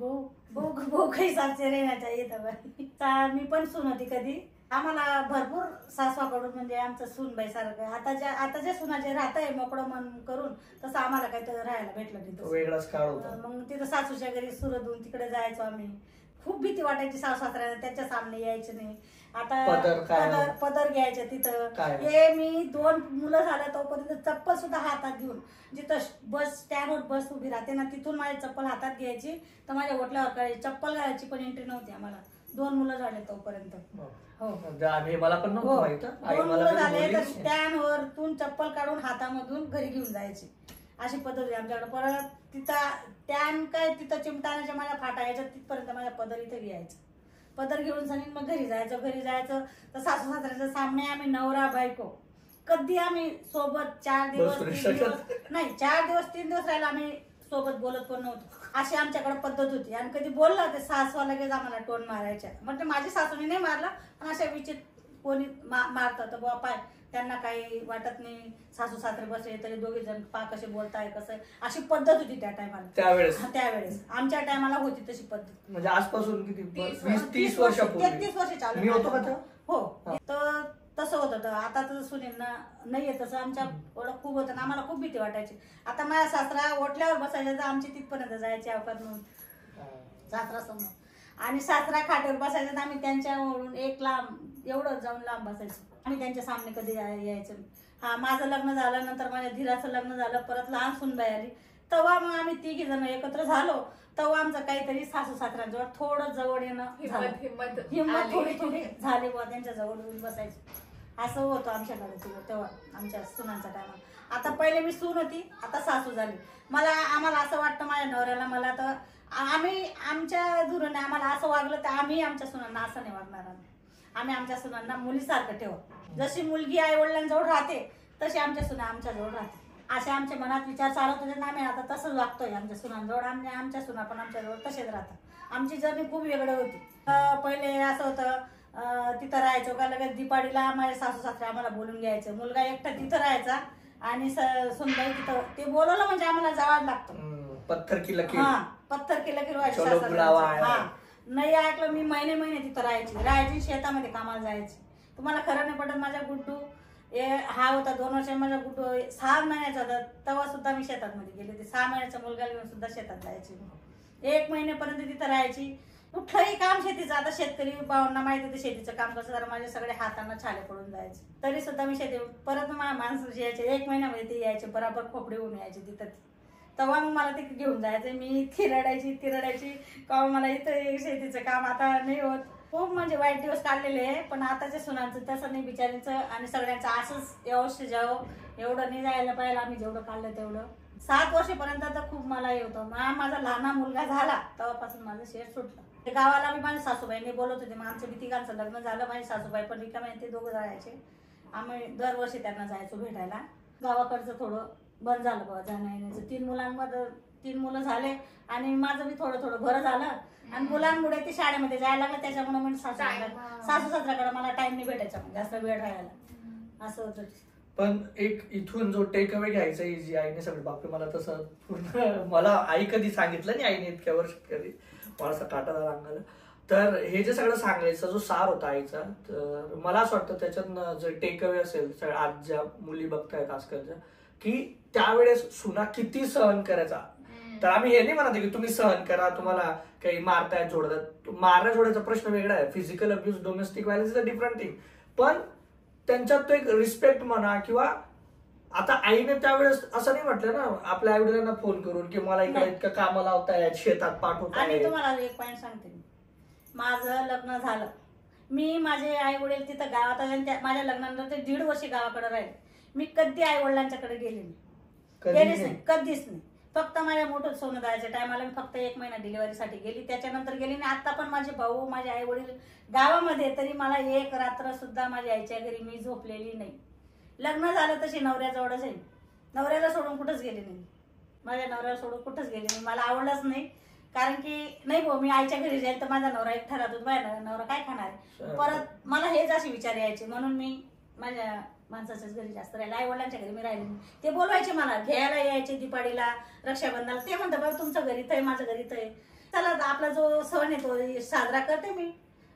बहू के हिसाब से रहना चाहिए था. मी पण सून होती कधी. आम्हाला भरपूर सासवाकडून म्हणजे आमचं सूनबाई सारखं आता ज्या सुनाचे राहत आहे मोकळं मन करून, तसं आम्हाला काही तर राहायला भेटलं नाही. वेगळाच काळ होता. मग तिथं सासूच्या घरी सुरदून तिकडे जायचो आम्ही. खूप भीती वाटायची सासू सासऱ्याला, त्यांच्या सामने यायचे नाही. आता पदर घ्यायचे तिथं. हे मी 2 मुलं झालं तोपर्यंत चप्पल सुद्धा हातात घेऊन, जिथं बस स्टँडवर बस उभी राहते ना तिथून माझी चप्पल हातात घ्यायची, तर माझ्या ओटल्यावर करायची. चप्पल घालायची पण एंट्री नव्हती आम्हाला. 2 मुलं झाले तोपर्यंत. हो, मला पण नव्हतं माहित. 2 मुलं झाले तर स्टँडवर तून चप्पल काढून हातामधून घरी घेऊन जायची, अशी पद्धत आहे आमच्याकडे. परत तिथं चिमटाण्याच्या माझ्या फाटा यायच्या तिथपर्यंत माझ्या पदर इथं घ्यायचं. पदर घेऊन सांगितलं मग घरी जायचं. तर सासू सासऱ्याच्या सामने आम्ही नवरा बायको कधी आम्ही सोबत 4 दिवस 3 दिवस राहिला आम्ही सोबत बोलत पण नव्हतो. अशी आमच्याकडे पद्धत होती. आणि कधी बोलला ते सासवा लगेच आम्हाला टोन मारायच्या. म्हणजे माझी सासूने नाही मारला, पण अशा विचित्र कोणी मारतात तर बाबा पाय, त्यांना काही वाटत नाही, सासू सासरे बसले तरी 2 जण पा कसे बोलताय कसं, अशी पद्धत होती त्या टायमाला. त्यावेळेस आमच्या टायमाला होती तशी पद्धत. म्हणजे आजपासून किती 20-30 वर्षापूर्वी 33 वर्ष चालू मी होतो का? हो, तर तसं होतं. आता तर सुनेंना नाहीये तसं. आमच्या ओळख खूप होतं, आम्हाला खूप भीती वाटायची. आता माझ्या सासरा ओटल्यावर बसायचा तर आमची तिथपर्यंत जायची अवकात नव्हती सासरा समोर. आणि सासरा खाटेवर बसायचं तर आम्ही त्यांच्यावरून एक लांब एवढं जाऊन लांब बसायचो. आम्ही त्यांच्या सामने कधी यायचं. माझं लग्न झालं, नंतर माझ्या धीराचं लग्न झालं, परत लहान सुनबाई आली, तेव्हा मग आम्ही 3 जण एकत्र झालो. तेव्हा आमचं काहीतरी सासू सासऱ्यांजवळ थोडं जवळ येणं, हिंमत थोडी झाली बुवा, त्यांच्या जवळ येऊन बसायचं. असं होतं आमच्याकडे तेव्हा आमच्या सुनांचा टायमा. आता पहिले मी सून होती, आता सासू झाली. आम्हाला असं वाटतं माझ्या नवऱ्याला, मला तर आम्ही आमच्या धोरणे आम्हाला असं वागलं तर आम्ही आमच्या सुनांना असं नाही वागणार. आम्ही आमच्या सुनांना मुलीसारखं ठेवू. जशी मुलगी आई वडिलांजवळ राहते तशी आमच्या सुना आमच्याजवळ राहते. असे आमच्या मनात विचार चालत होते ना, आम्ही आता तसंच वागतोय आमच्या सुनांजवळ. आमच्या सुना पण आमच्याजवळ तसेच राहतात. आमची जर्नी खूप वेगळी होती. पहिले असं होतं, तिथं राहायचो का लगेच दिपाडीला माझे सासू सासरे आम्हाला बोलून घ्यायचं. मुलगा एकटा तिथं राहायचा आणि सुनबाई तिथं. ते बोलवलं म्हणजे आम्हाला जावं लागतं. पत्थर की लकीर व्हायचं. नाही ऐकलं मी महिने तिथं राहायची शेतामध्ये कामाला जायची. तुम्हाला खरं नाही पडत, माझ्या गुड्डू हा होता 2 वर्ष, माझा गुड्डू 6 महिन्याचा होता तेव्हा सुद्धा मी शेतात मध्ये गेले. 6 महिन्याचा मुलगा घेऊन सुद्धा शेतात जायची. 1 महिन्यापर्यंत तिथं राहायची. कुठलंही काम शेतीचं, आता शेतकरी भावांना माहिती होतं शेतीचं काम कसं, जरा माझे सगळे हातांना छाले पडून जायचे. तरी सुद्धा मी शेती परत माझ्या माणसं यायचे. 1 महिन्यामध्ये ते यायचे, बराबर खोपडी होऊन यायचे तिथं. तेव्हा मग मला तिथे घेऊन जायचं. मी इतकी रडायची का मला इथं शेतीचं काम आता नाही होत. खूप म्हणजे वाईट दिवस काढलेले आहे. पण आताच्या सुनांचं तसं नाही बिचारीचं. आणि सगळ्यांचं असंच व्यवस्थित जावं, एवढं नाही जायला पाहिजे. आम्ही जेवढं काढलं तेवढं. 7 वर्षापर्यंत तर खूप मला हे होतं. माझा लहान मुलगा झाला तेव्हापासून माझं शेर सुटलं. ते गावाला मी माझ्या सासूबाईंनी बोलत होते. मग आमचं तिघांचं लग्न झालं. माझी सासूबाई पण रिकामे, ते 2 जायचे. आम्ही दरवर्षी त्यांना जायचो भेटायला. गावाकडचं थोडं बंद झालं बाबा जाणं येण्याचं. 3 3 मुलं झाले आणि माझं बी थोडं थोडं बरं झालं आणि मुलांमुळे ते शाळेमध्ये जायला लागलं. त्याच्यामुळे म्हणजे सासू सासऱ्याकडे मला टाइम नाही भेटायचा, जास्त वेळ राहायला असं होतं. पण एक इथून जो टेक अवे घ्यायचा जी आईने सगळं, बापरे मला तसं पूर्ण मला आई कधी सांगितलं नाही आईने इतक्या वर्ष कधी, मला असं काटा झाला अंगाला. तर हे जे सगळं सांगायचा जो सार होता आईचा, तर मला असं वाटतं त्याच्यातनं जे टेक अवे असेल आज ज्या मुली बघतायत आजकालच्या, की त्यावेळेस सुना किती सहन करायचा. तर आम्ही हे नाही म्हणत की तुम्ही सहन करा, तुम्हाला काही मारताय जोडतात, मारण्या जोडायचा प्रश्न वेगळा आहे, physical abuse domestic violence is a different thing. पण त्यांच्यात तो एक रिस्पेक्ट म्हणा, किंवा आता आईने त्यावेळेस असं नाही म्हटलं ना आपल्या आई वडिलांना फोन करून की मला इकडे इतकं कामं लावतायत, शेतात पाठवताय. आणि तुम्हाला एक पॉईंट सांगते, माझं लग्न झालं, मी माझे आई वडील तिथं गावात आले, माझ्या लग्नानंतर ते 1.5 वर्ष गावाकडे राहिले. मी कधी आई वडिलांच्याकडे गेले नाही, गेलेच नाही, कधीच नाही. फक्त माझ्या मोठं सोनं द्यायच्या टायमाला मी फक्त 1 महिना डिलिव्हरीसाठी गेली, त्याच्यानंतर गेली नाही. आता पण माझे भाऊ माझे आई वडील गावामध्ये, तरी मला 1 रात्र सुद्धा माझ्या आईच्या घरी मी झोपलेली नाही. लग्न झालं तशी नवऱ्याजवळच आहे, नवऱ्याला सोडून कुठंच गेले नाही, माझ्या नवऱ्याला सोडून कुठंच गेले नाही. मला आवडलंच नाही, कारण की नाही भाऊ मी आईच्या घरी जाईल तर माझा नवरा एकटा राहतो, माझ्या नवरा काय खाणार आहे. परत मला हेच असे विचार यायचे, म्हणून मी माझ्या माणसाच्याच घरी जास्त राहिले, आई वडिलांच्या घरी मी राहिले नाही. ते बोलवायचे मला, घ्यायला यायचे दिवाळीला, रक्षाबंधनाला. ते म्हणतात बाबा तुमचं घरीत आहे, माझं घरीत आहे, चला आपला जो सण आहे तो साजरा करते मी,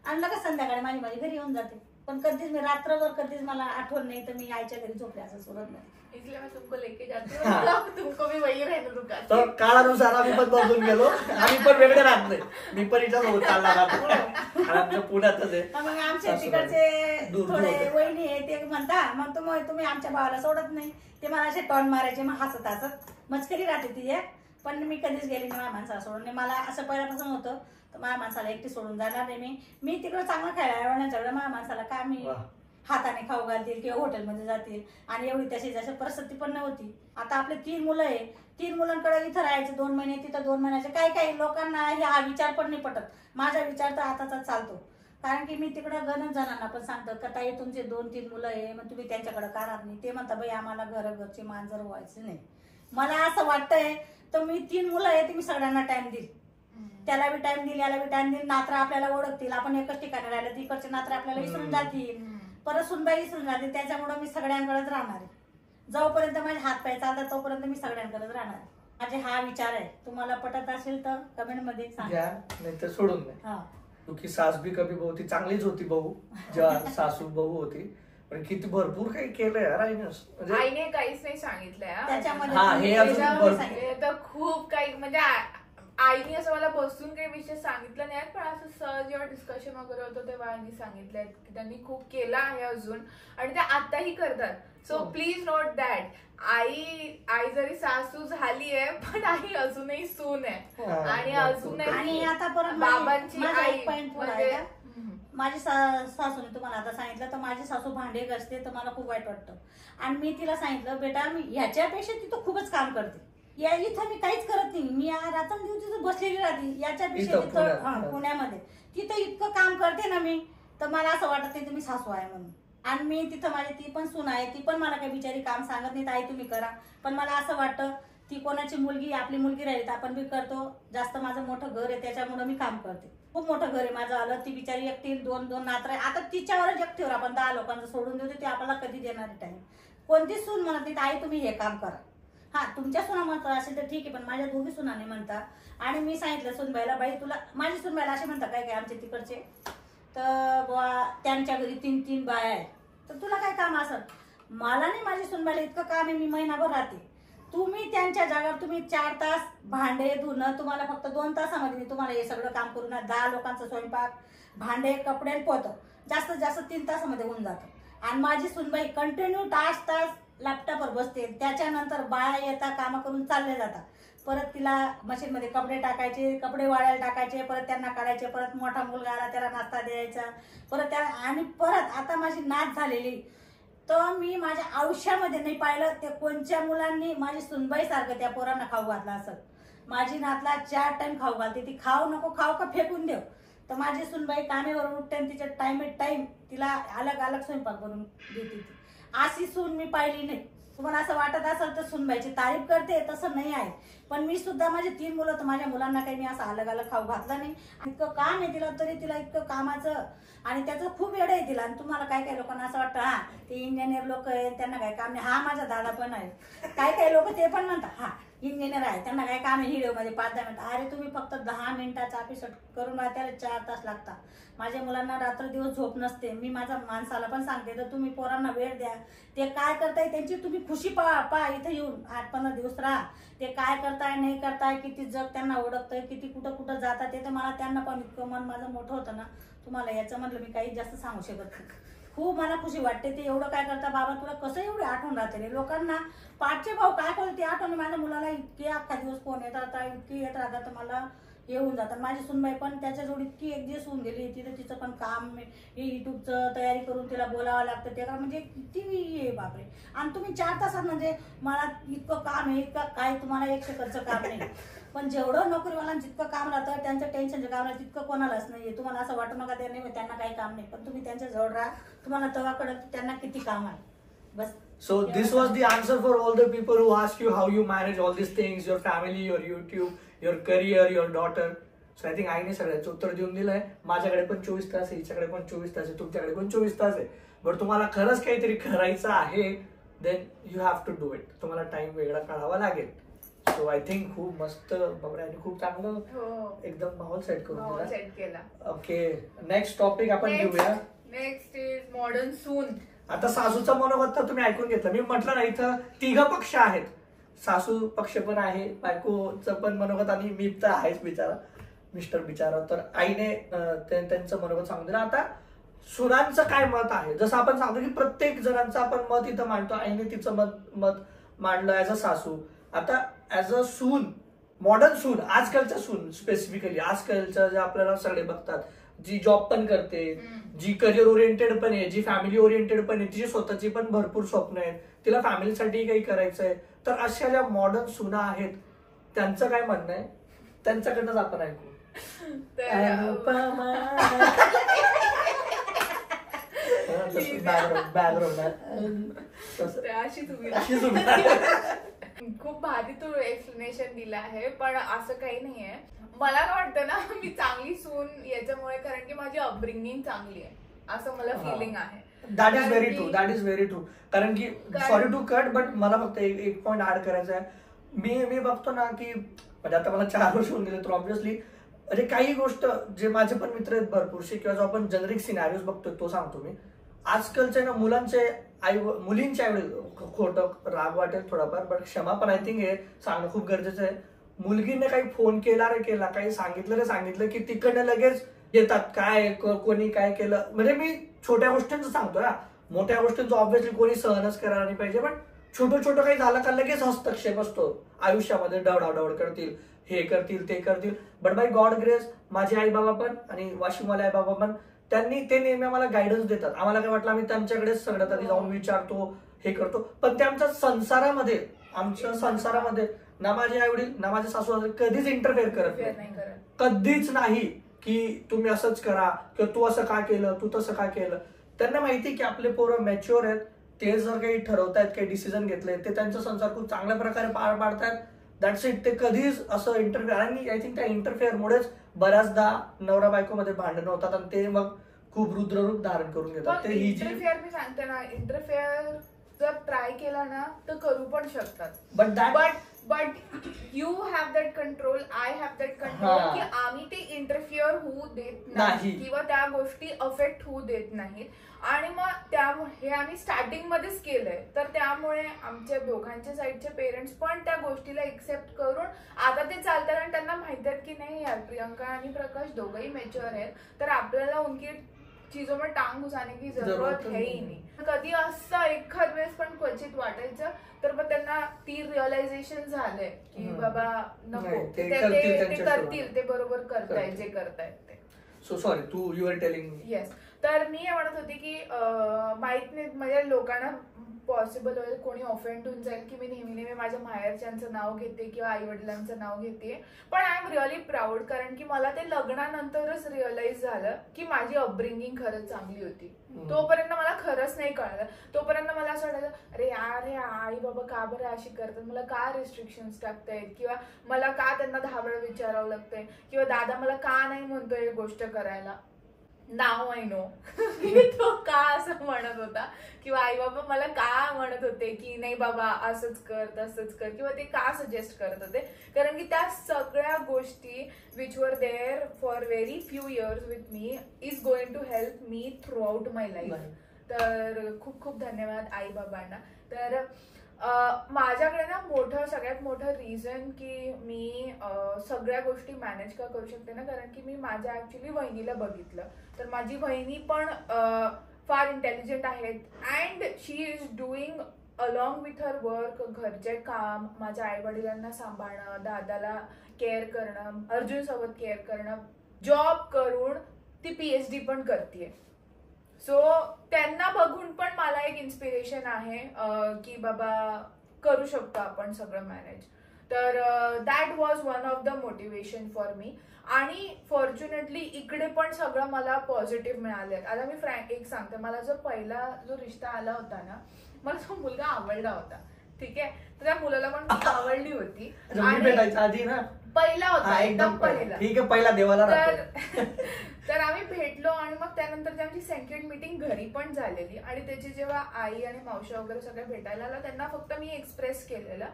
आणि लगेच संध्याकाळी माझी घरी येऊन जाते. पण कधीच मी रात्रभर कधीच मला आठवण नाही तर मी आईच्या घरी झोपले असं सोडत नाही. इसलिए मैं तुमको लेके जाती हूँ, तुमको भी वही रहने दूंगा. तर काळानुसार आम्ही पण बदलून गेलो, आम्ही पण वेगळे राहत नाही, मी पण इथं सोबत चालला राहतो आणि आमच्या पुण्यातच आहे. मग आमच्या तिकडचे थोडे वहिनी आहे ते म्हणता, मग तुम्ही आमच्या भावाला सोडत नाही. ते मला असे टॉन मारायचे, मग हसत हसत मस्करी राहते ती एक. पण मी कधीच गेली नाही माझ्या माणसाला सोडून नाही. मला असं पहिल्यापासून होतं तर माझ्या माणसाला एकटी सोडून जाणार नाही. मी तिकडं चांगलं खायला आवडण्याच्या माझ्या माणसाला का मी हाताने खाऊ घालतील किंवा हॉटेलमध्ये जातील, आणि एवढी तशी जशी परिस्थिती पण नव्हती. आता आपले 3 मुलं आहे, 3 मुलांकडे इथं राहायचे 2 महिने, तिथं 2 महिन्याचे. काही लोकांना हा विचार पण नाही पटत. माझा विचार तर आताचा चालतो, कारण की मी तिकडं गणच जणांना पण सांगतो का ताई तुमचे 2-3 मुलं आहे, मग तुम्ही त्यांच्याकडे का राहत नाही. ते म्हणतात बाई आम्हाला घरची मांजर व्हायचं नाही. मला असं वाटतंय तर मी 3 मुलं आहे, मी सगळ्यांना टाइम देईल, त्याला बी टाइम देईल, याला बी टाइम देईल. नात्र आपल्याला ओळखतील, आपण एकच ठिकाणी राहिलं तिकडचे नात्र आपल्याला विसरून जातील, परत सुनबाई विसरून जातील. त्याच्यामुळे मी सगळ्यांकडेच राहणार आहे. जोपर्यंत माझे हात पाय चालतात तोपर्यंत मी सगळ्यांकडेच राहणार आहे. माझे हा विचार आहे. तुम्हाला पटत असेल तर कमेंट मध्ये सांगा, नाही तर सोडून नाही. क्योंकि सास भी कभी बहुती चांगलीच होती बहू, जेव्हा सासू बहू होती, पण किती भरपूर काही केलंय यार आईने. आईने काहीच नाही सांगितलंय त्याच्यामध्ये तर खूप काही, म्हणजे आईने असं मला बसून काही विषय सांगितलं नाही, पण असं सहज जेव्हा डिस्कशन वगैरे होतं तेव्हा आईने सांगितलंय की त्यांनी खूप केलं आहे अजून, आणि ते आताही करतात. सो प्लीज नोट दॅट आई जरी सासू झाली आहे पण आई अजूनही सून आहे, आणि अजूनही आणि आता परत बाबांची आई. माझी सासूने तुम्हाला आता सांगितलं तर माझी सासू भांडे घासते तर मला खूप वाईट वाटतं. आणि मी तिला सांगितलं बेटा मी ह्याच्यापेक्षा तिथं खूपच काम करते, या इथं मी काहीच करत नाही, मी रात्रंदिवस तिथं बसलेली राहते, याच्यापेक्षा तिथं पुण्यामध्ये तिथं इतकं काम करते ना मी, तर मला असं वाटत नाही तुम्ही सासू आहे म्हणून. आणि मी तिथं माझी ती पण सून आहे, ती पण मला काही बिचारी काम सांगत नाही आई तुम्ही करा, पण मला असं वाटतं ती कोणाची मुलगी आपली मुलगी राहिली तर आपण बी करतो. जास्त माझं मोठं घर आहे त्याच्यामुळे मी काम करते, खूप मोठं घर आहे माझं. आलं ती बिचारी एकटी 2 नात्र आहे, आता तिच्यावरच एकटीवर आपण 10 लोकांचं सोडून देतो, ते आपल्याला कधी देणार टाइम. कोणतीच सून म्हणत नाही आई तुम्ही हे काम करा. हा तुमच्या सुना म्हणत असेल तर ठीक आहे, पण माझ्या दोघी सुनाने म्हणता. आणि मी सांगितलं सुनबाईला बाई तुला, माझी सुनबाईला असे म्हणतात काय आमचे तिकडचे, तर बुवा त्यांच्या घरी 3-3 बाया आहेत तर तुला काय काम असत. मला नाही, माझी सुनबाईला इतकं काम आहे, मी महिनाभर राहते. तुम्ही त्यांच्या जागेवर तुम्ही 4 तास भांडे धुणं, तुम्हाला फक्त 2 तासामध्ये मी तुम्हाला हे सगळं काम करून 10 लोकांचा स्वयंपाक, भांडे, कपडे, पोतं जास्तीत जास्त 3 तासामध्ये होऊन जातं. आणि माझी सुनबाई कंटिन्यू तास लॅपटॉपवर बसते, त्याच्यानंतर बाया येतात काम करून चालले जातात, परत तिला मशीनमध्ये कपडे टाकायचे, कपडे वाळायला टाकायचे, परत त्यांना काढायचे, परत मोठा मुलगा आला त्याला नाश्ता द्यायचा, परत त्या आणि परत आता माझी नात झालेली तर मी माझ्या आयुष्यामध्ये नाही पाहिलं ते कोणत्या मुलांनी माझी सुनबाई सारखं त्या पोरांना खाऊ घातला असं. माझी नातला 4 टाइम खाऊ घालते, ती खाऊ नको खाऊ का फेकून देव, तर माझी सुनबाई कामेवरून उठते आणि तिच्या टाइम तिला अलग अलग स्वयंपाक बनवून देते. ती अशी सून मी पाहिली नाही. तुम्हाला असं वाटत असेल तर सुनबाईची तारीफ करते, तसं नाही आहे. पण मी सुद्धा माझे 3 मुलं, तर माझ्या मुलांना काही मी असं अलग अलग खाऊ घातला नाही. इतकं काम आहे तिला, तरी तिला इतकं कामाचं आणि त्याचं खूप वेळ आहे तिला. आणि तुम्हाला काय काय लोकांना असं वाटतं हा ते इंजिनियर लोक आहेत त्यांना काय काम नाही. हा माझा दादा पण आहे. काय लोक ते पण म्हणतात हा इंजिनियर आहे त्यांना काय काम आहे व्हिडिओमध्ये 5-10 मिनिटं. अरे तुम्ही फक्त 10 मिनिटाचा एपिसोड करून त्याला 4 तास लागतात. माझ्या मुलांना रात्र दिवस झोप नसते. मी माझ्या माणसाला पण सांगते तर तुम्ही पोरांना वेळ द्या. ते काय करताय त्यांची तुम्ही खुशी पहा इथं येऊन 8-15 दिवस राहा. ते काय करताय नाही करताय, किती जग त्यांना ओळखतंय, किती कुठं कुठं जातात ते तर मला त्यांना पण इतकं मन माझं मोठं होतं ना. तुम्हाला याचं म्हटलं मी काही जास्त सांगू शकत नाही. खूप मला खुशी वाटते. ते एवढं काय करता बाबा तुला कसं एवढी आठवण राहते रे. लोकांना पाठचे भाऊ काय करते ती आठवण. माझ्या मुलाला इतके अख्खा दिवस फोन येत राहता, इतकी येत राहतात तर मला येऊन जातात. माझी सुनबाई पण त्याच्याजवळ इतकी एक दिवस होऊन गेली. तिथं तिचं पण काम हे युट्यूबचं तयारी करून तिला बोलावं लागतं. ते म्हणजे किती आहे बापरे. आणि तुम्ही 4 तासात म्हणजे मला इतकं काम आहे इतकं काय तुम्हाला 1 सेकंदचं काम नाही. पण जेवढं नोकरीवाल्यांना जितकं काम राहतं त्यांचं टेन्शनचं काम राहतं तितकं कोणालाच नाहीये. तुम्हाला असं वाटू नका त्यांना काही काम नाही, पण तुम्ही त्यांच्या जवळ राहा. तुम्हाला तेव्हा कळत त्यांना किती काम आहे. बस. So this was the answer for all the people who ask you how you manage all these things, your family, your YouTube, your career, your daughter. So I think आईने सगळ्याचं उत्तर देऊन दिलंय. माझ्याकडे पण 24 तास आहे, हिच्याकडे पण 24 तास आहे, तुमच्याकडे पण 24 तास आहे. बट तुम्हाला खरंच काहीतरी करायचं आहे then you have to do it. तुम्हाला टाइम वेगळा काढावा लागेल. सो आय थिंक खूप मस्त बबऱ्याने खूप चांगलं एकदम माहोल सेट करून दिला. ओके नेक्स्ट टॉपिक आपण घेऊया. नेक्स्ट इज मॉडर्न सून. आता सासूचा मनोगत तर तुम्ही ऐकून घेतलं. मी म्हटलं ना इथं 3 पक्ष आहेत. सासू पक्ष पण आहे, बायकोचं पण मनोगत आणि मी तर आहेच बिचारा मिस्टर बिचारा. तर आईने त्यांचं मनोगत सांगून दिलं. आता सुनांचं काय मत आहे. जसं आपण सांगतो की प्रत्येक जणांचं आपण मत इथं मांडतो. आईने तिचं मत मांडलं ऍज अ सासू. आता ऍज अ सून, मॉडर्न सून, आजकालच्या सून स्पेसिफिकली आजकालच्या जे आपल्याला सगळे बघतात, जी जॉब पण करते, जी करिअर ओरिएंटेड पण आहे, जी फॅमिली ओरिएंटेड पण आहे, तिची स्वतःची पण भरपूर स्वप्न आहेत, तिला फॅमिलीसाठी काही करायचंय. तर अशा ज्या मॉडर्न सुना आहेत त्यांचं काय म्हणणं आहे त्यांच्याकडनंच आपण ऐकू. खूप भारी तू एक्सप्लेनेशन दिलं आहे. पण असं काही नाहीये. मला वाटतं ना मी चांगली सून याच्यामुळे कारण की माझी अपब्रिंगिंग चांगली आहे असं मला फिलिंग आहे. That is very true. कारण की सॉरी टू कट बट मला फक्त एक पॉइंट ऍड करायचा आहे. मी बघतो ना की म्हणजे आता मला 4 वर्ष होऊन गेले तर ऑब्व्हियसली म्हणजे काही गोष्ट जे माझे पण मित्र आहेत भरपूरशे किंवा जो आपण जनरिक सिनारिओज बघतोय तो सांगतो मी. आजकालचे ना मुलींचे आईवडील खोटं राग वाटेल थोडाफार बट क्षमा पण आय थिंक हे सांगणं खूप गरजेचं आहे. मुलगीने काही फोन केला काही सांगितलं की तिकडनं लगेच येतात काय कोणी काय केलं. म्हणजे मी छोट्या गोष्टींचं सांगतो ना, मोठ्या गोष्टींचं ऑब्व्हियसली कोणी सहनच करायला नाही पाहिजे. पण छोटं काही झालं का लगेच हस्तक्षेप असतो आयुष्यामध्ये. डवडावड करतील, हे करतील ते करतील. बट बाय गॉड ग्रेस माझे आई बाबा पण आणि वाशिमवाले आई बाबा पण त्यांनी ते नेहमी आम्हाला गायडन्स देतात. आम्हाला काय वाटलं आम्ही त्यांच्याकडेच सगळ्यात आधी जाऊन विचारतो हे करतो. पण ते आमच्या संसारामध्ये ना माझे आई वडील ना माझे सासू कधीच इंटरफेअर करत नाही. कधीच नाही की तुम्ही असंच करा किंवा तू असं का केलं तू तसं का केलं. त्यांना माहिती की आपले पोरं मॅच्युअर आहेत. ते जर काही ठरवतायत काही डिसिजन घेतले ते त्यांचा संसार खूप चांगल्या प्रकारे पार पाडतायत. That's it. ते कधीच असं इंटरफेअर आणि आय थिंक त्या इंटरफेअरमुळेच बऱ्याचदा नवरा बायको मध्ये भांडणं होतात आणि ते मग खूप रुद्ररूप धारण करून घेतात. ते इंटरफेअर मी सांगते ना, इंटरफेअर जर ट्राय केला ना तर करू पण शकतात. But you have that control, I have that control की आम्ही ते इंटरफिअर होऊ देत नाही किंवा त्या गोष्टी अफेक्ट होऊ देत नाहीत. आणि मग हे आम्ही स्टार्टिंग मध्येच केलंय तर त्यामुळे आमच्या दोघांच्या साईडचे पेरेंट्स पण त्या गोष्टीला एक्सेप्ट करून आता ते चालतात. आणि त्यांना माहित आहे की नाही यार प्रियंका आणि प्रकाश दोघंही मॅच्युअर आहेत तर आपल्याला उनकी चीजों में टांग घुसाने की जरूरत है ही नाही. कधी असं एखाद वेळेस पण क्वचित वाटायचं तर मग त्यांना ती रिअलायझेशन झालंय की बाबा नको ते करतील, ते बरोबर करतायत जे करतायत ते. सो सॉरी तू यू आर टेलिंग. येस. तर मी हे म्हणत होते की माहित नाही म्हणजे लोकांना पॉसिबल होईल कोणी ऑफेंड होऊन जाईल की मी नेहमी माझ्या माहेरच्यांचं नाव घेते किंवा आई वडिलांचं नाव घेते, पण आय एम रिअली प्राऊड, कारण की मला ते लग्नानंतरच रिअलाइज झालं की माझी अपब्रिंगिंग खरंच चांगली होती. तोपर्यंत मला खरंच नाही कळलं. तोपर्यंत मला असं वाटायचं अरे यार हे आई बाबा का बरं अशी करतात, मला का रिस्ट्रिक्शन्स टाकतायत किंवा मला का त्यांना 10 वेळा विचारावं लागतंय किंवा दादा मला का नाही म्हणतोय ही गोष्ट करायला. नाव आय नो तो का असं म्हणत होता किंवा आई बाबा मला का म्हणत होते की नाही बाबा असंच कर तसंच कर किंवा ते का सजेस्ट करत होते, कारण की त्या सगळ्या गोष्टी which were there for very few years with me is going to help me throughout my life. तर खूप खूप धन्यवाद आई बाबांना. तर माझ्याकडे ना सगळ्यात मोठं रिझन की मी सगळ्या गोष्टी मॅनेज का करू शकते ना, कारण की मी माझ्या ऍक्च्युली वहिनीला बघितलं. तर माझी वहिनी पण फार इंटेलिजंट आहेत and she is doing along with her work घरचे काम, माझ्या आई वडिलांना सांभाळणं, दादाला केअर करणं, अर्जुन सोबत केअर करणं, जॉब करून ती PhD पण करते. सो त्यांना बघून पण मला एक इन्स्पिरेशन आहे की बाबा करू शकतो आपण सगळं मॅनेज. तर that was one of the motivation for me. आणि फॉर्च्युनेटली इकडे पण सगळं मला पॉझिटिव्ह मिळाले. आता मी एक सांगते, मला पहिला जो रिश्ता आला होता ना, मला तो मुलगा आवडला होता, ठीक आहे. तर त्या मुलाला पण मी आवडली होती आधी ना, पहिला होता एकदम पहिला, ठीक आहे, पहिला देवाला. तर आम्ही भेटलो आणि मग त्यानंतर त्यांची सेकंड मीटिंग घरी पण झालेली. आणि त्याची जेव्हा आई आणि मावशी वगैरे सगळे भेटायला आला, त्यांना फक्त मी एक्सप्रेस केलेलं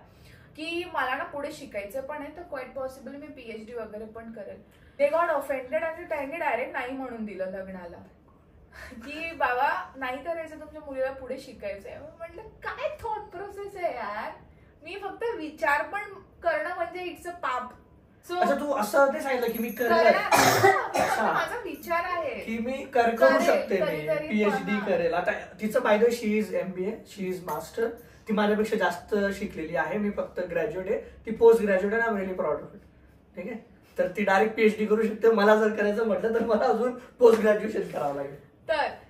की मला ना पुढे शिकायचं पण आहे, तर क्वाईट पॉसिबल मी PhD वगैरे पण करेल. दे गॉट ऑफेंडेड आणि त्यांनी डायरेक्ट नाही म्हणून दिलं लग्नाला की बाबा नाही करायचं, तुमच्या मुलीला पुढे शिकायचंय. म्हटलं काय थॉट प्रोसेस आहे यार, मी फक्त विचार पण करणं म्हणजे इट्स अ पाप. तू असं ते सांगितलं की मी माझा विचार आहे की मी करू शकते, मी PhD करेल. आता तिचं by the way she is MBA, she is master. ती माझ्यापेक्षा जास्त शिकलेली आहे, मी फक्त ग्रॅज्युएट आहे, ती पोस्ट ग्रॅज्युएट आहे. I am really proud of it. ठीक आहे. तर ती डायरेक्ट PhD करू शकते. मला जर करायचं म्हटलं तर मला अजून पोस्ट ग्रॅज्युएशन करावं लागेल. तर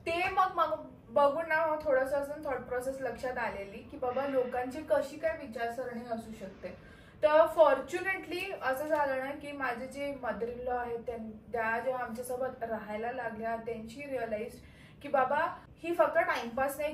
ते मग बघून ना थोडंसं अजून थॉट प्रोसेस लक्षात आलेली की बाबा लोकांची कशी काय विचारसरणी असू शकते. तर फॉर्च्युनेटली असं झालं ना की माझे जे मदर इन लॉ आहेत त्या जेव्हा आमच्यासोबत राहायला लागल्या, त्यांची रिअलाइज की बाबा ही फक्त टाइमपास नाही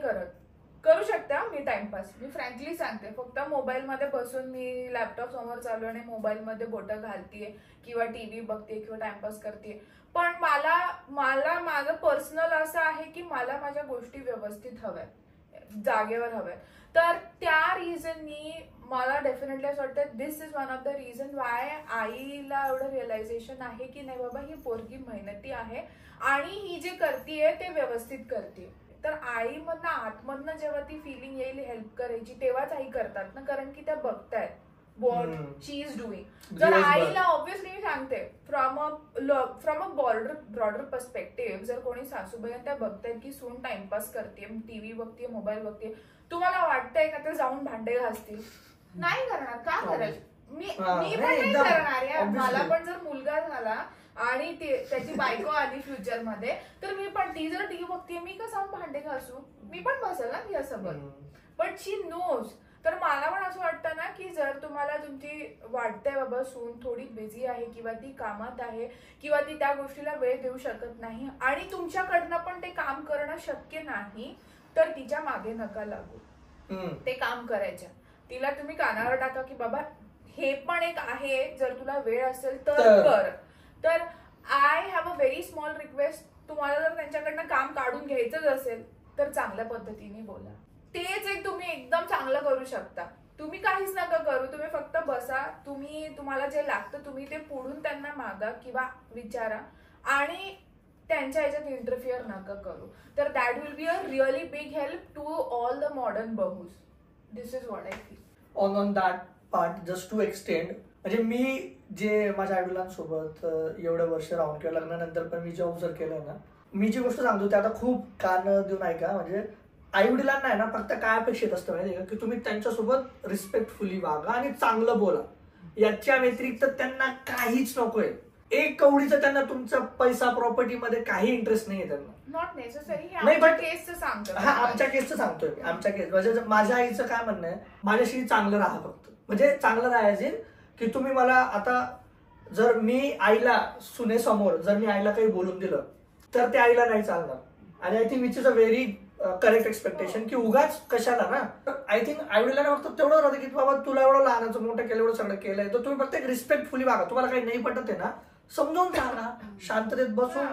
करू शकता. मी टाइमपास, मी फ्रँकली सांगते, फक्त मोबाईलमध्ये बसून मी लॅपटॉप समोर चालू आणि मोबाईलमध्ये बोटं घालतीये किंवा TV बघते किंवा टाइमपास करते. पण मला माझं पर्सनल असं आहे की मला माझ्या गोष्टी व्यवस्थित हव्यात, जागेवर हव्यात. तर त्या रिझननी मला डेफिनेटली असं वाटतं this is one of the reason why आईला एवढं रिअलायझेशन आहे की नाही बाबा ही पोरगी मेहनती आहे आणि ही जे करतीये ते व्यवस्थित करते. तर आईमधनं आतमधनं जेव्हा ती फिलिंग येईल हेल्प करायची तेव्हाच आई करतात ना, कारण की त्या बघतायत व्हॉट शी इज डुईंग. जर आईला ऑब्व्हियसली मी सांगते फ्रॉम अ ब्रॉडर पर्स्पेक्टिव्ह, जर कोणी सासूबाई त्या बघतायत की सून टाइमपास करते, TV बघते, मोबाईल बघते, तुम्हाला वाटतंय का ते जाऊन भांडे घासतील? नाही करणार. का करायचं? मी पण नाही करणार यार. मला पण जर मुलगा झाला आणि त्याची बायको आली फ्युचर मध्ये, तर मी पण ती जर TV बघते, मी का जाऊन भांडे घासू? मी पण बसेल ना तिच्यासोबत. But she knows. तर मला पण असं वाटतं ना की जर तुम्हाला तुमची वाटतंय बाबा सून थोडी बिझी आहे किंवा ती कामात आहे किंवा ती त्या गोष्टीला वेळ देऊ शकत नाही आणि तुमच्याकडनं पण ते काम करणं शक्य नाही, तर तिच्या मागे नका लागू. ते काम करायच्या तिला तुम्ही कानावर टाका की बाबा हे पण एक आहे, जर तुला वेळ असेल तर कर. तर I have a very small request, तुम्हाला जर त्यांच्याकडनं काम काढून घ्यायचंच असेल तर चांगल्या पद्धतीने बोला. तेच एक तुम्ही एकदम चांगलं करू शकता. तुम्ही काहीच नका करू, तुम्ही फक्त बसा, तुम्हाला जे लागतं तुम्ही ते पुढून त्यांना मागा किंवा विचारा आणि त्यांच्या ह्याच्यात इंटरफिअर नका करू. तर that will be a really big help to all the modern बहूज. This is what I feel. On that part just to extend, म्हणजे मी जे माझ्या आईवडिलांसोबत एवढं वर्ष राहून किंवा लग्नानंतर पण मी जे ऑब्झर्व केलंय ना, मी जी गोष्ट सांगतो ते आता खूप कान देऊन ऐका. म्हणजे आईवडिलांना आहे ना फक्त काय अपेक्षित असतं माहिती का, की तुम्ही त्यांच्यासोबत रिस्पेक्टफुली वागा आणि चांगलं बोला. याच्या व्यतिरिक्त त्यांना काहीच नकोय. एक कवडीचं त्यांना तुमचा पैसा प्रॉपर्टीमध्ये काही इंटरेस्ट नाहीये त्यांना. Not necessary. नाही, आमच्या but- केसचं सांगतो. हा आमच्या केसचं सांगतोय मी. आमच्या केस म्हणजे माझ्या आईचं काय म्हणणं आहे, माझ्याशी चांगलं राहा फक्त. म्हणजे चांगलं राहायचे की तुम्ही मला आता जर मी आईला सुनेसमोर जर मी आईला काही बोलून दिलं तर ते आईला नाही चालणार. आणि I think which is a very correct expectation की उगाच कशाला ना. आय थिंक आई वडिलांना फक्त तेवढं राहतं की बाबा तुला एवढं लहानाचं मोठं केलं, एवढं सगळं केलंय, तर तुम्ही फक्त एक रिस्पेक्टफुली वागा. तुम्हाला काही नाही पटत आहे ना, समजावून सांगा, शांततेत बसून.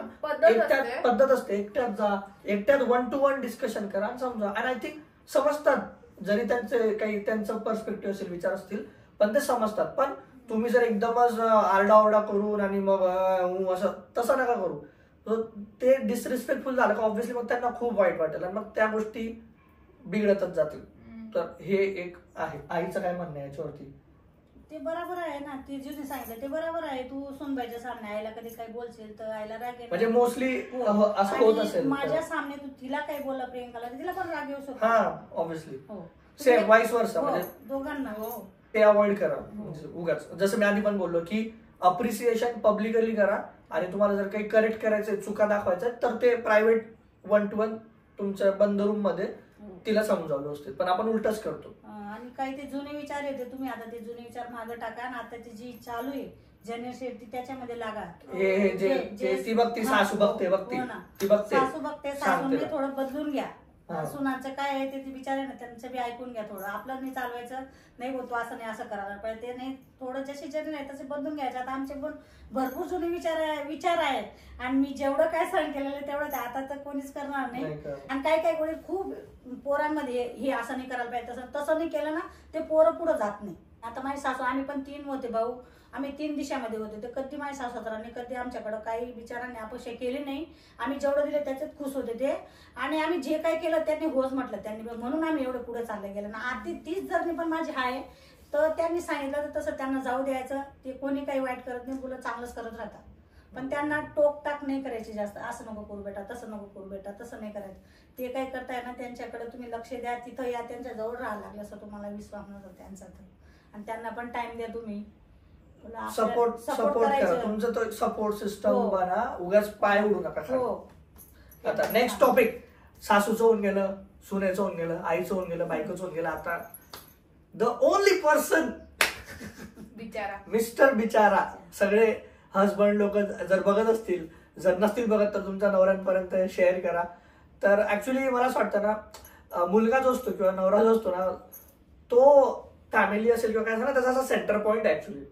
एकट्यात पद्धत असते, एकट्यात जा, एकट्यात 1 to 1 डिस्कशन करा आणि समजा. आणि आय थिंक समजतात, जरी त्यांचे काही त्यांचं पर्स्पेक्टिव्ह असेल, विचार असतील, पण ते समजतात. पण तुम्ही जर एकदमच आरडाओरडा करून आणि मग असं तसं नका करू. ते डिसरिस्पेक्टफुल झालं का ऑब्व्हियसली मग त्यांना खूप वाईट वाटेल आणि मग त्या गोष्टी बिघडतच जातील. तर हे एक आहे. आईचं काय म्हणणं आहे याच्यावरती? ते बरोबर आहे ना, ती जिने सांगितलं ते बरोबर आहे. तू सुनबाईच्या सामने आईला कधी काही बोलशील तर आईला राग येईल. म्हणजे मोस्टली असं होत असेल. माझ्या सामने तू तिला काही बोलला प्रियंकाला तिला पण राग येऊ शकतो. हा ऑब्व्हियसली सेम वाईस वर्सा. म्हणजे दोघांना ते अवॉइड करा. म्हणजे उगाच जसं मी आधी पण बोललो की अप्रिसिएशन पब्लिकली करा आणि तुम्हाला जर काही करेक्ट करायचंय, चुका दाखवायचं तर ते प्रायव्हेट 1 to 1 तुमच्या बंद रूम मध्ये तिला समजावलं व्यवस्थित. पण आपण उलटच करतो. आणि काही ते जुने विचार येते, तुम्ही आता ते जुने विचार मागे टाका आणि आता ती जी चालू आहे जनरेशन ती त्याच्यामध्ये लागा. हे जे ती बघती सासू बघते ती बघते सासू बघते, सासूने थोडं बदलून घ्या. सुनाचं काय आहे ते विचार आहे ना, त्यांचं बी ऐकून घ्या. थोडं आपलं नाही चालवायचं, नाही बोलतो असं नाही असं करायला पाहिजे, ते नाही थोडं जशी जरी नाही तसे बदलून घ्यायचं. आता आमचे पण भरपूर जुने विचार आहे आणि मी जेवढं काय सहन केलेलं तेवढं आता तर कोणीच करणार नाही. आणि काही गोष्टी खूप पोरांमध्ये हे असं नाही करायला पाहिजे, तसं नाही केलं ना ते पोरं पुढे जात नाही. आता माझी सासू, आम्ही पण 3 होते भाऊ, आम्ही 3 दिशामध्ये होते. तर कधी माझ्या सासुरांनी कधी आमच्याकडे काही विचारांनी अपेक्षा केली नाही. आम्ही जेवढं दिलं त्याच्यात खुश होते ते. आणि आम्ही जे काही केलं त्यांनी होच म्हटलं त्यांनी, म्हणून आम्ही एवढं पुढे चाललं गेलं ना. आधी तीच जर पण माझी आहे तर त्यांनी सांगितलं तर तसं त्यांना जाऊ द्यायचं. ते कोणी काही वाईट करत नाही, मुलं चांगलंच करत राहतात. पण त्यांना टोक टाक नाही करायची जास्त. असं नको करू बेटा, तसं नको करू बेटा, तसं नाही करायचं. ते काय करताय ना त्यांच्याकडे तुम्ही लक्ष द्या, तिथं या, त्यांच्या जवळ राहायला लागलं असं तुम्हाला विश्वास नसतो त्यांचा तर. आणि त्यांना पण टाइम द्या तुम्ही. सपोर्ट करा. तुमचं तो सपोर्ट सिस्टम बना, उगाच पाय उडू नका. आता नेक्स्ट टॉपिक. सासूचं होऊन गेलं, सुनेचं होऊन गेलं, आईचं होऊन गेलं, बायकोचं होऊन गेलं. आता द ओनली पर्सन बिचारा, मिस्टर बिचारा. सगळे हजबंड लोक जर बघत असतील, जर नसतील बघत तर तुमच्या नवऱ्यांपर्यंत शेअर करा. तर ऍक्च्युली मला असं वाटतं ना, मुलगा जो असतो किंवा नवरा जो असतो ना, तो फॅमिली असेल किंवा काय असेल ना, त्याचा असा सेंटर पॉइंट ऍक्च्युली.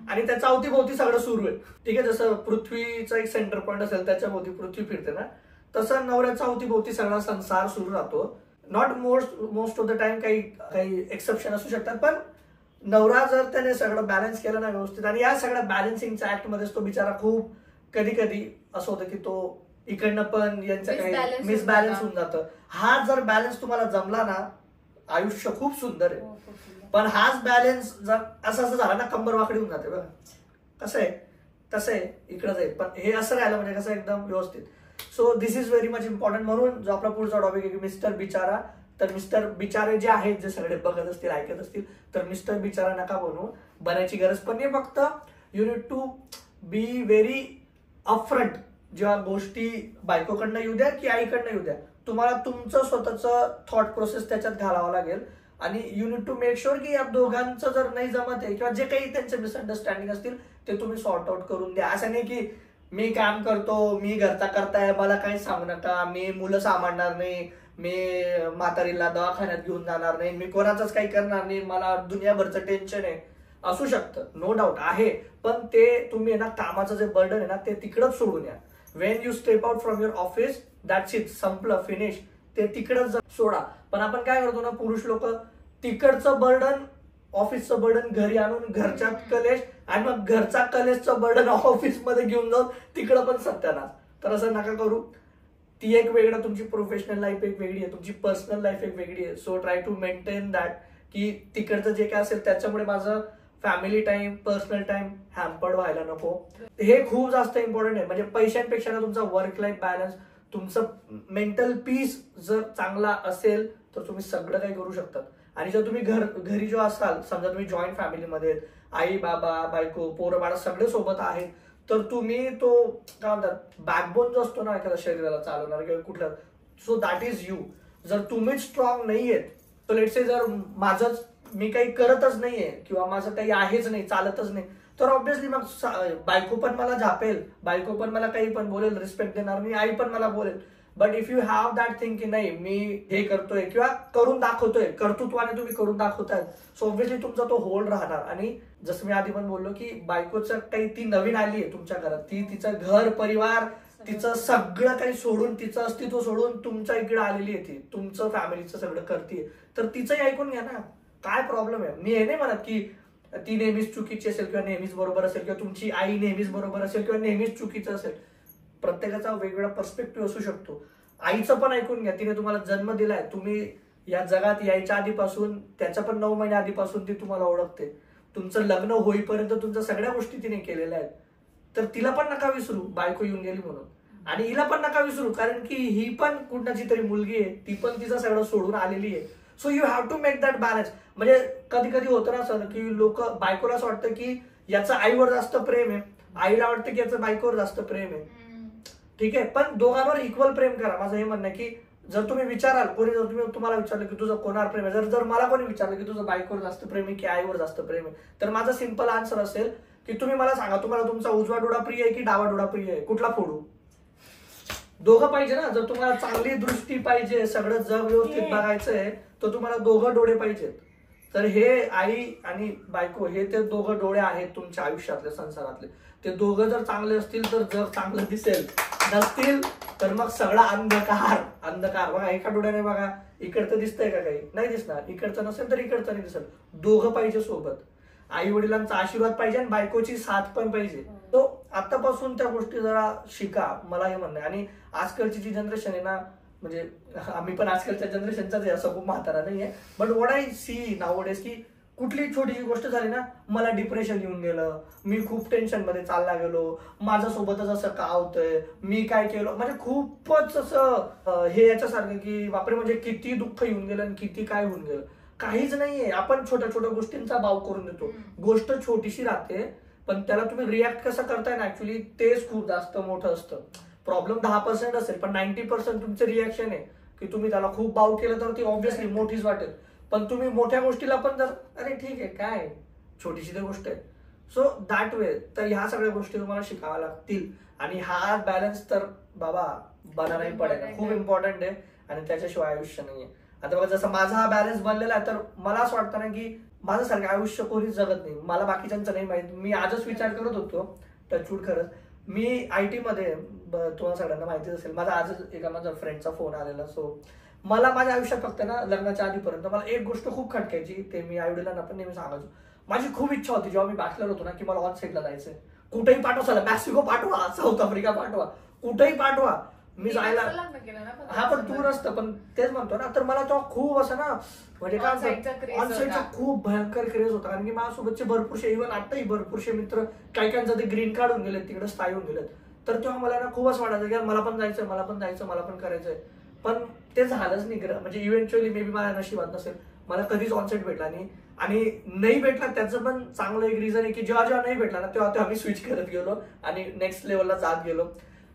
आणि त्याच्या अवतीभोवती सगळं सुरू आहे. ठीक आहे, जसं पृथ्वीचा एक सेंटर पॉइंट असेल त्याच्या भोवती पृथ्वी फिरते ना, तसं नवऱ्याच्या अवतीभोवती सगळा संसार सुरू राहतो. Not most of the time काही एक्सेप्शन असू शकतात, पण नवरा जर त्याने सगळं बॅलन्स केलं ना व्यवस्थित, आणि या सगळ्या बॅलन्सिंगच्या ऍक्ट मध्येच तो बिचारा खूप कधी असं होतं की तो इकडनं पण यांचं काही मिसबॅलन्स होऊन जातं. हा जर बॅलन्स तुम्हाला जमला ना, आयुष्य खूप सुंदर आहे. पण हाच बॅलन्स जर असं झाला ना, कंबर वाकडी होऊन जाते. बघा कसं आहे तसं आहे, इकडं जाईल. पण हे असं राहिलं म्हणजे कसं एकदम व्यवस्थित. So this is very much important. म्हणून जो आपला पुढचा टॉपिक आहे की मिस्टर बिचारा, तर मिस्टर बिचारे जे आहेत, जे सगळे बघत असतील, ऐकत असतील, तर मिस्टर बिचारा नका बनवू. बनायची गरज पण नाही. फक्त you need to be very upfront. जेव्हा गोष्टी बायकोकडनं येऊ द्या की आईकडनं येऊ द्या, तुम्हाला तुमचं स्वतःचं थॉट प्रोसेस त्याच्यात घालावं लागेल. आणि you need to make sure की या दोघांचं जर नाही जमत आहे किंवा जे काही त्यांचे मिसअंडरस्टँडिंग असतील ते तुम्ही सॉर्ट आउट करून द्या. असं नाही की मी काम करतो, मी घरचा करताय, मला काही सांगू नका, मी मुलं सांभाळणार नाही, मी म्हातारीला दवाखान्यात घेऊन जाणार नाही, मी कोणाचंच काही करणार नाही, मला दुनियाभरचं टेन्शन आहे. असू शकतं, नो डाऊट आहे. पण ते तुम्ही ना कामाचं जे बर्डन आहे ना ते तिकडंच सोडून या. Wien you step out from your office, that's it, संपलं, फिनिश. ते तिकडच सोडा. पण आपण काय करतो ना, पुरुष लोक तिकडचं बर्डन, ऑफिसचं बर्डन घरी आणून घरच्यात कलेश, आणि मग घरचा कलेशचं बर्डन ऑफिसमध्ये घेऊन जाऊन तिकडं पण सत्यानाश. तर असं नका करू. ती एक वेगळं, तुमची प्रोफेशनल लाईफ एक वेगळी आहे, तुमची पर्सनल लाईफ एक वेगळी आहे. So try to maintain that, की तिकडचं जे काय असेल त्याच्यामुळे माझं family time, personal time hampered व्हायला नको. हे खूप जास्त इम्पॉर्टंट आहे. म्हणजे पैशांपेक्षा ना तुमचा वर्क लाईफ बॅलन्स, तुमचं मेंटल पीस जर चांगला असेल तर तुम्ही सगळं काही करू शकतात. आणि जर तुम्ही घरी जो असाल, समजा तुम्ही जॉईंट फॅमिलीमध्ये, आई बाबा बायको पोरं बाळा सगळे सोबत आहेत, तर तुम्ही तो काय म्हणतात बॅकबोन जो असतो ना एखाद्या शरीराला चालवणार किंवा कुठला, सो दॅट इज यू. जर तुम्हीच स्ट्रॉंग नाहीयेत तर लेट्स से जर माझंच मी काही करतच नाहीये किंवा माझं काही आहेच नाही, चालतच नाही, तर ऑब्व्हियसली मग बायको पण मला झापेल, बायको पण मला काही पण बोलेल, रिस्पेक्ट देणार नाही, आई पण मला बोलेल. But if you have that thing की नाही मी हे करतोय किंवा करून दाखवतोय, कर्तृत्वाने तुम्ही करून दाखवताय, सो ऑब्व्हियसली तुमचा तो होल्ड राहणार. आणि जसं मी आधी पण बोललो की बायकोचं काही ती नवीन आली आहे तुमच्या घरात, ती तिचं घर परिवार तिचं सगळं काही सोडून, तिचं अस्तित्व सोडून तुमच्या इकडे आलेली आहे, ती तुमचं फॅमिलीचं सगळं करते, तर तिचंही ऐकून घ्या ना. काय प्रॉब्लेम आहे? मी हे नाही म्हणत की ती नेहमीच चुकीची असेल किंवा नेहमीच बरोबर असेल किंवा तुमची आई नेहमीच बरोबर असेल किंवा नेहमीच चुकीचं असेल. प्रत्येकाचा वेगवेगळा पर्स्पेक्टिव्ह असू शकतो. आईचं पण ऐकून घ्या, तिने तुम्हाला जन्म दिलाय, तुम्ही या जगात यायच्या आधीपासून, त्याच्या पण 9 महिन्या आधीपासून ती तुम्हाला ओळखते, तुमचं लग्न होईपर्यंत तुमच्या सगळ्या गोष्टी तिने केलेल्या आहेत. तर तिला पण नका विसरू बायको येऊन गेली म्हणून, आणि हिला पण नका विसरू कारण की ही पण कुणाची तरी मुलगी आहे, ती पण तिचं सगळं सोडून आलेली आहे. So you have to make that balance. म्हणजे कधी कधी होतं ना असं की लोक बायकोला असं वाटतं की याचं आईवर जास्त प्रेम आहे, आईला वाटतं की याचं बायकोवर जास्त प्रेम आहे. ठीक आहे, पण दोघांवर इक्वल प्रेम करा. माझं हे म्हणणं आहे की जर तुम्ही विचाराल, कोणी जर तुम्हाला विचारलं की तुझं कोणावर प्रेम आहे, जर मला कोणी विचारलं की तुझं बायकोवर जास्त प्रेम आहे की आईवर जास्त प्रेम आहे, तर माझं सिंपल आन्सर असेल की तुम्ही मला सांगा तुम्हाला तुमचा उजवा डोळा प्रिय आहे की डावा डोळा प्रिय आहे, कुठला फोडू? दोघं पाहिजे ना. जर तुम्हाला चांगली दृष्टी पाहिजे, सगळं जग व्यवस्थित बघायचंय, तर तुम्हाला दोघं डोळे पाहिजेत. तर हे आई आणि बायको हे ते दोघं डोळे आहेत तुमच्या आयुष्यातले, संसारातले. ते दोघं जर चांगले असतील तर जग चांगलं दिसेल, नसतील तर मग सगळा अंधकार अंधकार. बघा एका डोळ्याने बघा इकडचं दिसतंय का? काही नाही दिसणार. इकडचं नसेल तर इकडचं नाही दिसेल. दोघं पाहिजे सोबत. आई वडिलांचा आशीर्वाद पाहिजे आणि बायकोची साथ पण पाहिजे. तो आतापासून त्या गोष्टी जरा शिका, मला हे म्हणणं आहे. आणि आजकालची जी जनरेशन आहे ना, म्हणजे आम्ही पण आजकालच्या जनरेशनचाच आहे, असं खूप म्हातारा नाहीये, but what I see nowadays की कुठली छोटीशी गोष्ट झाली ना, मला डिप्रेशन येऊन गेलं, मी खूप टेन्शन मध्ये चालला गेलो, माझ्यासोबतच असं का होतंय, मी काय केलं, म्हणजे खूपच असं हे याच्यासारखं की बापरे, म्हणजे किती दुःख येऊन गेलं आणि किती काय होऊन गेलं. काहीच नाहीये. आपण छोट्या छोट्या गोष्टींचा भाव करून देतो. गोष्ट छोटीशी राहते पण त्याला तुम्ही रिॲक्ट कसं करताय ना, ऍक्च्युली तेच खूप जास्त मोठं असतं. प्रॉब्लेम 10% असेल पण 90% तुमचं रिॲक्शन आहे की तुम्ही त्याला खूप भाव केलं तर ती ऑब्व्हियसली मोठीच वाटेल. पण तुम्ही मोठ्या गोष्टीला पण जर अरे ठीक आहे काय छोटीशी तर गोष्ट आहे, सो दॅट वे. तर ह्या सगळ्या गोष्टी तुम्हाला शिकाव्या लागतील. आणि हा बॅलन्स तर बाबा बना नाही पडेल, खूप इम्पॉर्टंट आहे आणि त्याच्याशिवाय आयुष्य नाहीये. आता बघा जसं माझा हा बॅलन्स बनलेला आहे, तर मला असं वाटतं ना की माझ्यासारखं आयुष्य कोणीच जगत नाही. मला बाकीच्यांचं नाही माहित. मी आजच विचार करत होतो, टचवूड खरंच, मी IT मध्ये, तुम्हाला सगळ्यांना माहितीच असेल, माझा आजच एका माझ्या फ्रेंडचा फोन आलेला. सो मला माझ्या आयुष्यात फक्त ना लग्नाच्या आधीपर्यंत मला एक गोष्ट खूप खटकायची, ते मी आईवडिलांना पण नेहमी सांगायचो. माझी खूप इच्छा होती जेव्हा मी बॅचलर होतो ना की मला ऑन सेटला जायचंय. कुठेही पाठवा, मेक्सिको पाठवा, साऊथ आफ्रिका पाठवा, कुठेही पाठवा, मी जायला. हा पण तू नसतं, पण तेच म्हणतो ना. तर मला तेव्हा खूप असं ना, म्हणजे काय ऑनसाईडचा खूप भयंकर क्रेज होता. कारण की माझ्यासोबतचे भरपूरसे, इव्हन आताही भरपूरसे मित्र काही काहींचं ते ग्रीन कार्ड होऊन गेलेत, तिकडे स्थायी होऊन गेलेत. तर तेव्हा मला ना खूप असं वाटायचं की मला पण जायचं, मला पण जायचं, मला पण करायचंय. पण ते झालंच नाही. म्हणजे इव्हेंच्युअली मे बी माझ्या नशिबात नसेल, मला कधीच ऑनसेट भेटला नाही. आणि नाही भेटला त्याचं पण चांगलं एक रिझन आहे की जेव्हा जेव्हा नाही भेटला ना तेव्हा मी स्विच करत गेलो आणि नेक्स्ट लेवलला जात गेलो.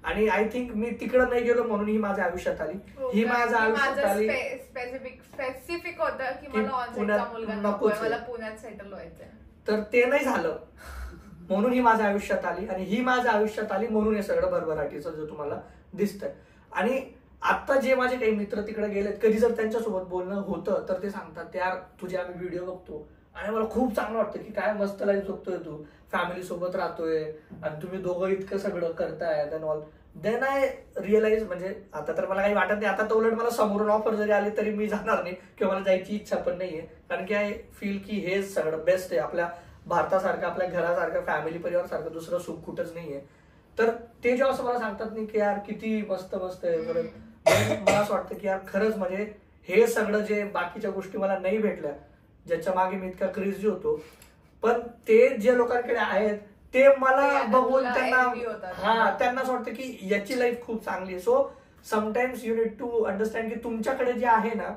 आणि आय थिंक मी तिकडं नाही गेलो म्हणून ही माझ्या आयुष्यात आली. ही माझ्या आयुष्यात आली. स्पेसिफिक होतं की मला ऑनसेटचा मुलगा नको, मला पुण्यात सेटल व्हायचंय, तर ते नाही झालं म्हणून ही माझ्या आयुष्यात आली. आणि ही माझ्या आयुष्यात आली म्हणून हे सगळं भरभराटीचं जे तुम्हाला दिसतंय. आणि आता जे माझे काही मित्र तिकडे गेलेत, कधी जर त्यांच्यासोबत बोलणं होतं तर ते सांगतात यार तुझे आम्ही व्हिडिओ बघतो आणि मला खूप चांगलं वाटतं की काय मस्त लाईफ जगतोय तू, फॅमिली सोबत राहतोय आणि तुम्ही दोघं इतकं सगळं करताय and all. Then I realize, म्हणजे आता तर मला काही वाटत नाही, आता तर उलट मला समोरून ऑफर जरी आली तरी मी जाणार नाही किंवा मला जायची इच्छा पण नाहीये. कारण की आय फील की हे सगळं बेस्ट आहे. आपल्या भारतासारखं, आपल्या घरासारखं, फॅमिली परिवार सारखं दुसरं सुख कुठंच नाहीये. तर ते जेव्हा असं मला सांगतात नाही की यार किती मस्त मस्त आहे, मला असं वाटतं की यार खरंच म्हणजे हे सगळं जे बाकीच्या गोष्टी मला नाही भेटल्या, ज्याच्या मागे मी इतका क्रेझी होतो, पण ते जे लोकांकडे आहेत ते मला बघून त्यांना असं वाटतं की याची लाईफ खूप चांगली आहे. So sometimes you need to understand की तुमच्याकडे जे आहे ना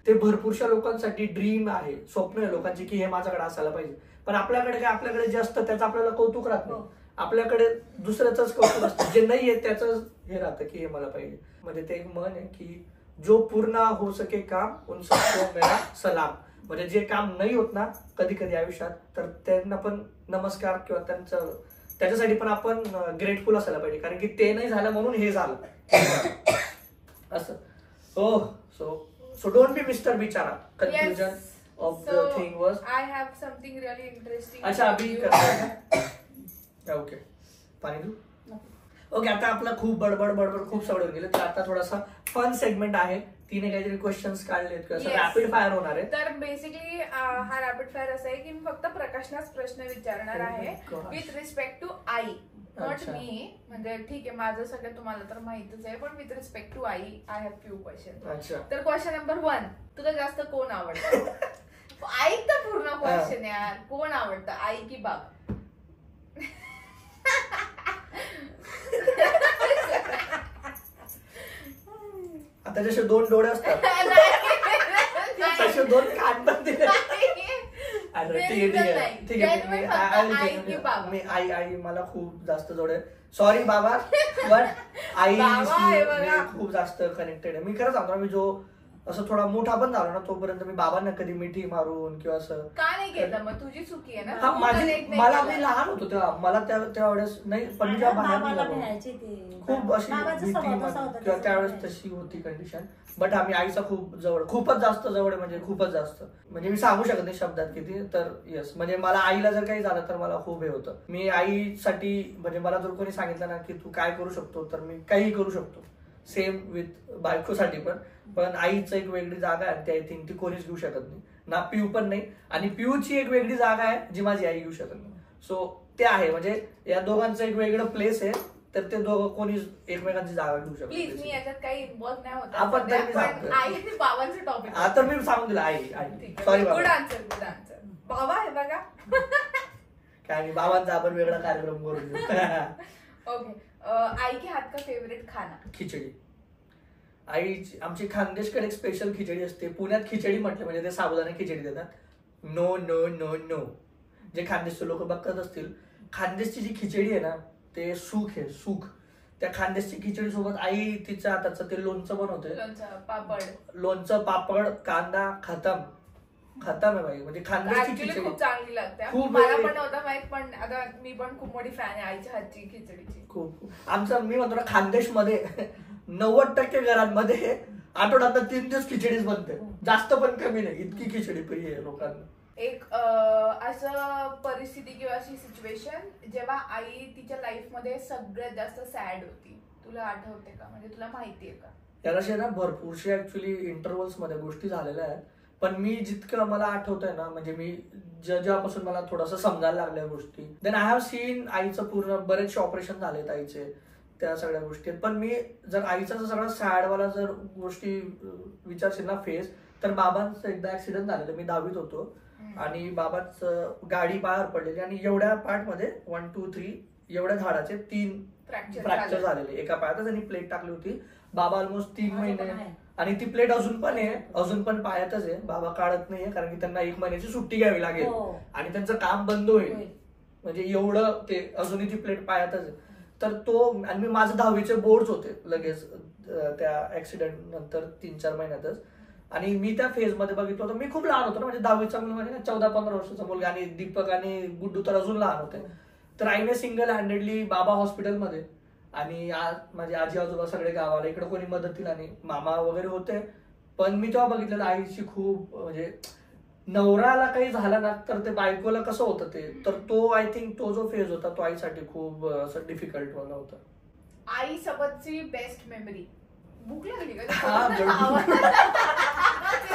ते भरपूरशा लोकांसाठी ड्रीम आहे, स्वप्न आहे लोकांची की हे माझ्याकडे असायला पाहिजे. पण आपल्याकडे काय, आपल्याकडे जे असतं त्याचं आपल्याला कौतुक राहत नाही. आपल्याकडे दुसऱ्याच कौतुक असतं, जे नाहीये त्याच हे राहतं की हे मला पाहिजे. म्हणजे ते एक म्हण आहे की जो पूर्ण हो सके काम उन सबको मेरा सलाम. म्हणजे जे काम नाही होत ना कधी कधी आयुष्यात, तर त्यांना पण नमस्कार किंवा त्याच्यासाठी पण आपण ग्रेटफुल असायला पाहिजे, कारण की ते नाही झालं म्हणून हे झालं असं. हो, सो डोंट बी मिस्टर बिचारा. कन्क्लुजन ऑफ द थिंग वाज I have something really interesting. अच्छा अभी करता ओके. पाणी देऊ? ओके, आता आपला खूप बडबड खूप सगळं गेलं, तर आता थोडासा फन सेगमेंट आहे. तिने काहीतरी क्वेश्चन्स काढलेत किंवा रॅपिड फायर होणार आहे. तर बेसिकली हा रॅपिड फायर असा आहे की मी फक्त प्रकाशनाच प्रश्न विचारणार आहे विथ रिस्पेक्ट टू आई, नॉट मी. म्हणजे ठीक आहे, माझं सगळं तुम्हाला तर माहितच आहे, पण विथ रिस्पेक्ट टू आई आय हॅव फ्यू क्वेश्चन. अच्छा, तर क्वेश्चन नंबर 1, तुला जास्त कोण आवडतं? आई तर पूर्ण क्वेश्चन यार, कोण आवडतं, आई की बाप? आता जसे 2 डोळे असतात तसे 2 कान पण दिले. अरे ठीक आहे मी आई मला खूप जास्त जोड आहे. सॉरी बाबा, पण आई खूप जास्त कनेक्टेड आहे. मी खरं सांगतो, मी जो असं थोडा मोठा पण झालो ना तोपर्यंत मी बाबांना कधी मिठी मारून किंवा असं का नाही केलं. मग तुझी चुकी आहे ना. हा, मला मी लहान होतो तेव्हा, मला त्यावेळेस नाही, पण मी जेव्हा बाहेर खूप अशी भीती किंवा त्यावेळेस तशी होती कंडिशन. बट आम्ही आईचा खूपच जास्त जवळ आहे, म्हणजे खूपच जास्त, म्हणजे मी सांगू शकत नाही शब्दात किती. तर येस, म्हणजे मला आईला जर काही झालं तर मला खूप हे होतं. मी आईसाठी, म्हणजे मला जर कोणी सांगितलं ना की तू काय करू शकतो, तर मी काही करू शकतो. सेम विथ बायकोसाठी पण आईचं एक वेगळी जागा आहे, ती आय थिंक ती कोणीच घेऊ शकत नाही ना. पिऊ पण नाही, आणि पिऊची एक वेगळी जागा आहे जी माझी आई घेऊ शकत नाही. सो ते आहे, म्हणजे या दोघांचं एक वेगळं प्लेस आहे, तर ते दोघं कोणीच एकमेकांची जागा घेऊ शकत. प्लीज, मी याच्यात काही इन्व्हॉल्व नाही होत. आपण आई आणि बाबांचं टॉपिक आता मी सांगून दिलं आई. Sorry good answer. बाबा आहे बघा. काय बाबांचा आपण वेगळा कार्यक्रम करून देऊ. ओके, आई के हात का फेवरेट खाना? खिचडी. आमची खानदेशकडे एक स्पेशल खिचडी असते. पुण्यात खिचडी म्हटलं म्हणजे ते साबुदाणा खिचडी देतात. No no no no. जे खानदेशचे लोक बघत असतील, खानदेशची जी खिचडी आहे ना ते सुख आहे, सुख. त्या खानदेशची खिचडी सोबत आई तिच्या हाताचं ते लोणचं बनवते. लोणचं, पापड, कांदा, खतम आहे बाई. म्हणजे खानदेशची खिचडी खूप चांगली लागते. खूप मला पण नव्हतं माहित, पण आता मी पण खूप मोठी फॅन आहे आईच्या हातची खिचडीची. खूप आमचं, मी म्हणतो ना, खानदेशमध्ये 90% घरांमध्ये आठवड्यात 3 दिवस खिचडीच बनते. जास्त पण कमी नाही, इतकी खिचडी प्रिय आहे लोकांना. एक असं परिस्थिती किंवा अशी सिच्युएशन जेव्हा आई तिच्या लाईफ मध्ये सगळ्यात जास्त सॅड होती, तुला आठवते का? म्हणजे तुला माहितीये का? याला ना भरपूरशे ऍक्च्युली इंटरव्हल्स मध्ये गोष्टी झालेल्या आहेत, पण मी जितकं मला आठवतंय ना, म्हणजे मी जेव्हापासून मला थोडंसं समजायला लागल्या गोष्टी, देन आय हॅव सीन आईचं पूर्ण बरेचसे ऑपरेशन झालेत आईचे, त्या सगळ्या गोष्टी. पण मी जर आईचा सगळा सॅडवाला जर गोष्टी विचारशील ना फेस, तर बाबांचं एकदा ऍक्सिडेंट झालेलं. मी 10वीत होतो आणि बाबांचं गाडी बाहेर पडलेली आणि एवढ्या पार्ट मध्ये 1, 2, 3 एवढ्या झाडाचे 3 फ्रॅक्चर झालेले. एका पायातच त्यांनी प्लेट टाकली होती. बाबा ऑलमोस्ट 3 महिने, आणि ती प्लेट अजून पण आहे, अजून पण पायातच आहे. बाबा काढत नाहीये कारण की त्यांना 1 महिन्याची सुट्टी घ्यावी लागेल आणि त्यांचं काम बंद होईल. म्हणजे एवढं ते अजूनही ती प्लेट पायातच आहे. तर तो, आणि मी माझं 10वीचे बोर्ड्स होते लगेच त्या ऍक्सिडेंट नंतर 3-4 महिन्यातच. आणि मी त्या फेज मध्ये बघितलं होतं, मी खूप लहान होतो ना, म्हणजे 10वीचा मुलगा म्हणजे 14-15 वर्षाचा मुलगा, आणि दीपक आणि गुड्डू तर अजून लहान होते. तर आईने सिंगल हँडेडली, बाबा हॉस्पिटलमध्ये आणि माझे आजी आजोबा सगळे गावाला, इकडे कोणी मदतीला नाही, मामा वगैरे होते. पण मी तेव्हा बघितलेलं आईची खूप, म्हणजे नवऱ्याला काही झालं ना तर ते बायकोला कसं होतं ते, तर तो आय थिंक तो जो फेज होता तो आईसाठी खूप असं डिफिकल्ट वाला होता. आई सोबतची बेस्ट मेमरी? भूक लागली का?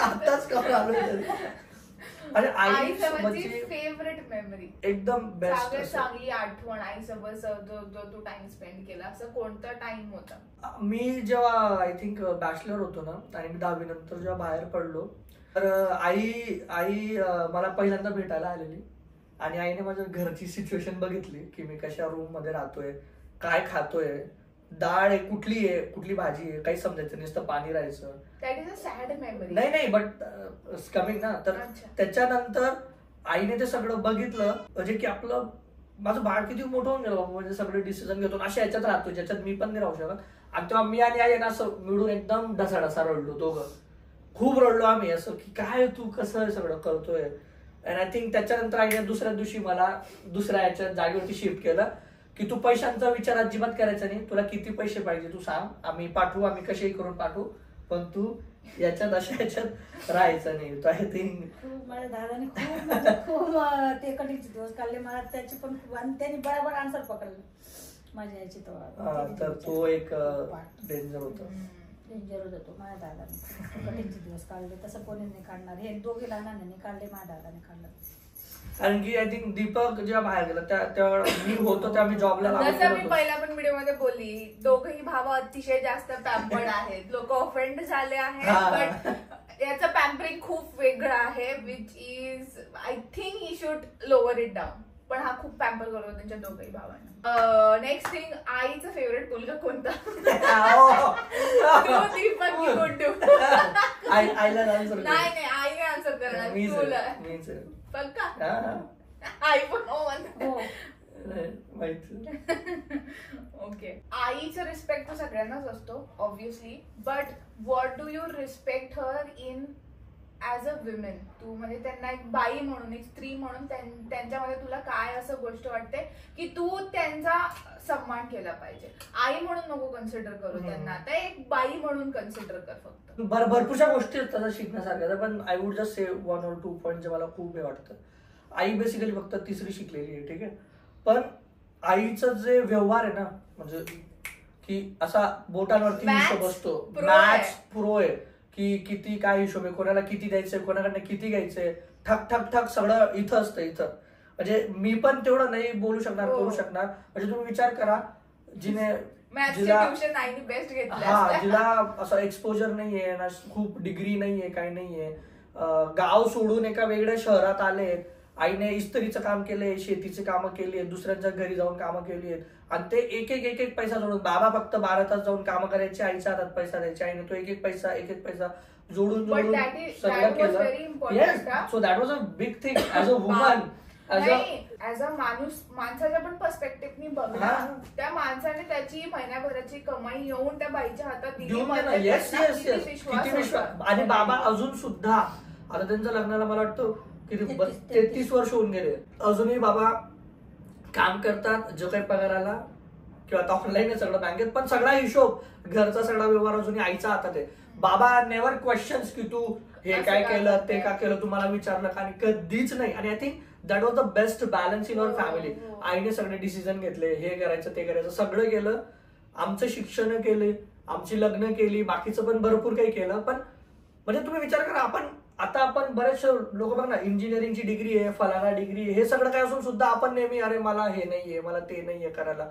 आताच करून आलो. आणि आई सोबतची फेवरेट मेमरी, एकदम बेस्ट चांगली आठवण आई सोबत जो तू टाइम स्पेंड केला, असं कोणता टाइम होता? मी जेव्हा आय थिंक बॅचलर होतो ना, आणि मी 10वी नंतर जेव्हा बाहेर पडलो, तर आई मला पहिल्यांदा भेटायला आलेली. आणि आईने माझ्या घरची सिच्युएशन बघितली की मी कशा रूम मध्ये राहतोय, काय खातोय, डाळ आहे कुठली आहे, कुठली भाजी आहे, काही समजायचं नुसतं पाणी राहायचं. नाही बट कमिंग ना. तर त्याच्यानंतर आईने ते सगळं बघितलं, म्हणजे की आपलं माझं बाळ किती मोठं होऊन गेलं बाबा, म्हणजे सगळे डिसिजन घेतो अशा याच्यात राहतो ज्याच्यात मी पण नाही राहू शकत. आणि तेव्हा मी आणि आई ना असं मिळून एकदम ढसाढसा रडलो दोघं, खूप रडलो आम्ही असं की काय तू कसं सगळं करतोय. अँड आय थिंक त्याच्यानंतर आईने दुसऱ्या दिवशी मला दुसऱ्या याच्या जागेवरती शिफ्ट केलं की तू पैशांचा विचार अजिबात करायचा नाही, तुला किती पैसे पाहिजे तू सांग, आम्ही पाठवू, आम्ही कसेही करून पाठवू, पण तू याच्यात अशा याच्यात राहायचं नाही. तो आय थिंक माझ्या दादाने खूप ते कठीणचे दिवस काढले मला, त्याची पण खूप, आणि त्यांनी बरोबर आन्सर पकडलं माझ्या याची. तर तो एक डेंजर होता, डेंजर होता तो माझ्या दादाने. कठीणचे दिवस काढले, तसं कोणी नाही काढणार. हे दोघे लहानाने काढले, माझ्या दादाने काढलं. कारण की आय थिंक दीपक जेव्हा बाहेर गेला तेव्हा मी होतो, तेव्हा मी जॉबला जसं मी पहिल्या पण व्हिडिओ मध्ये बोलली, दोघही भाव अतिशय जास्त पॅम्पर्ड आहेत. लोक ऑफेंड झाले आहेत, बट याचं पॅम्परिंग खूप वेगळं आहे, which is I think he should lower it down. पण हा खूप पॅम्पर करतो त्यांच्या दोघही भावांना. नेक्स्ट थिंग, आईचं फेवरेट मुलगा कोणता? दीपक की गुड्डू? आईला नाही आईने आन्सर करणार तुला. पक्का आयफोन ओके. आईचा रिस्पेक्ट तर सगळ्यांनाच असतो obviously, but what do you respect her in as a women? तू म्हणजे त्यांना एक बाई म्हणून, एक स्त्री म्हणून त्यांच्यामध्ये तुला काय असं गोष्ट वाटते की तू त्यांचा सन्मान केला पाहिजे? आई म्हणून नको कन्सिडर करू त्यांना, आता एक बाई म्हणून कन्सिडर कर फक्त. भरपूरशा गोष्टी असतात शिकण्यासारख्या, पण I would just say 1 or 2 point जे मला खूप हे वाटतं. आई बेसिकली फक्त 3री शिकलेली आहे, ठीक आहे, पण आईचं जे व्यवहार आहे ना, म्हणजे की असा बोटांवरती हिशोब असतो, मॅथ्स प्रो आहे की किती काय हिशोब आहे, कोणाला किती द्यायचंय, कोणाकडनं किती घ्यायचंय, ठक ठक ठक सगळं इथं असतं. इथं म्हणजे मी पण तेवढं नाही बोलू शकणार, करू शकणार. म्हणजे तुम्ही विचार करा, जिला असं एक्सपोजर नाहीये ना, खूप डिग्री नाहीये, काही नाहीये, गाव सोडून एका वेगळ्या शहरात आले, आईने इस्त्रीचं काम केलंय, शेतीचे कामं केली आहेत, दुसऱ्यांच्या घरी जाऊन कामं केली आहेत, आणि ते एक एक पैसा जोडून, बाबा फक्त 12 तास जाऊन कामं करायचे, आईच्या हातात पैसा द्यायचे, आईने तो एक एक पैसा जोडून सगळं केलं. Yes, so that was a big thing as a woman. As a माणसाच्या पण पर्स्पेक्टिव्हनी बघा, त्या माणसाने त्याची महिन्याभराची कमाई येऊन त्या बाईच्या हातात दिली. येस, किती विश्वास. आणि बाबा अजून सुद्धा, आता त्यांच्या लग्नाला मला वाटतं किती 33 वर्ष होऊन गेले, अजूनही बाबा काम करतात, जो काही पगार आला किंवा आता ऑनलाईन आहे सगळं बँकेत, पण सगळा हिशोब, घरचा सगळा व्यवहार अजूनही आईच्या हातात आहे. बाबा नेव्हर क्वेश्चन्स की तू हे काय केलं, ते का केलं, तुम्हाला विचारलं का, आणि कधीच नाही. आणि I think that was the best balance in our family. आईने सगळे डिसिजन घेतले, हे करायचं ते करायचं सगळं केलं, आमचं शिक्षण केले, आमची लग्न केली, बाकीचं पण भरपूर काही केलं. पण म्हणजे तुम्ही विचार करा, आपण बरेचसे लोक बघ ना, इंजिनिअरिंगची डिग्री आहे, फलाना डिग्री आहे, हे सगळं काय असून सुद्धा आपण नेहमी अरे मला हे नाहीये, मला ते नाहीये करायला.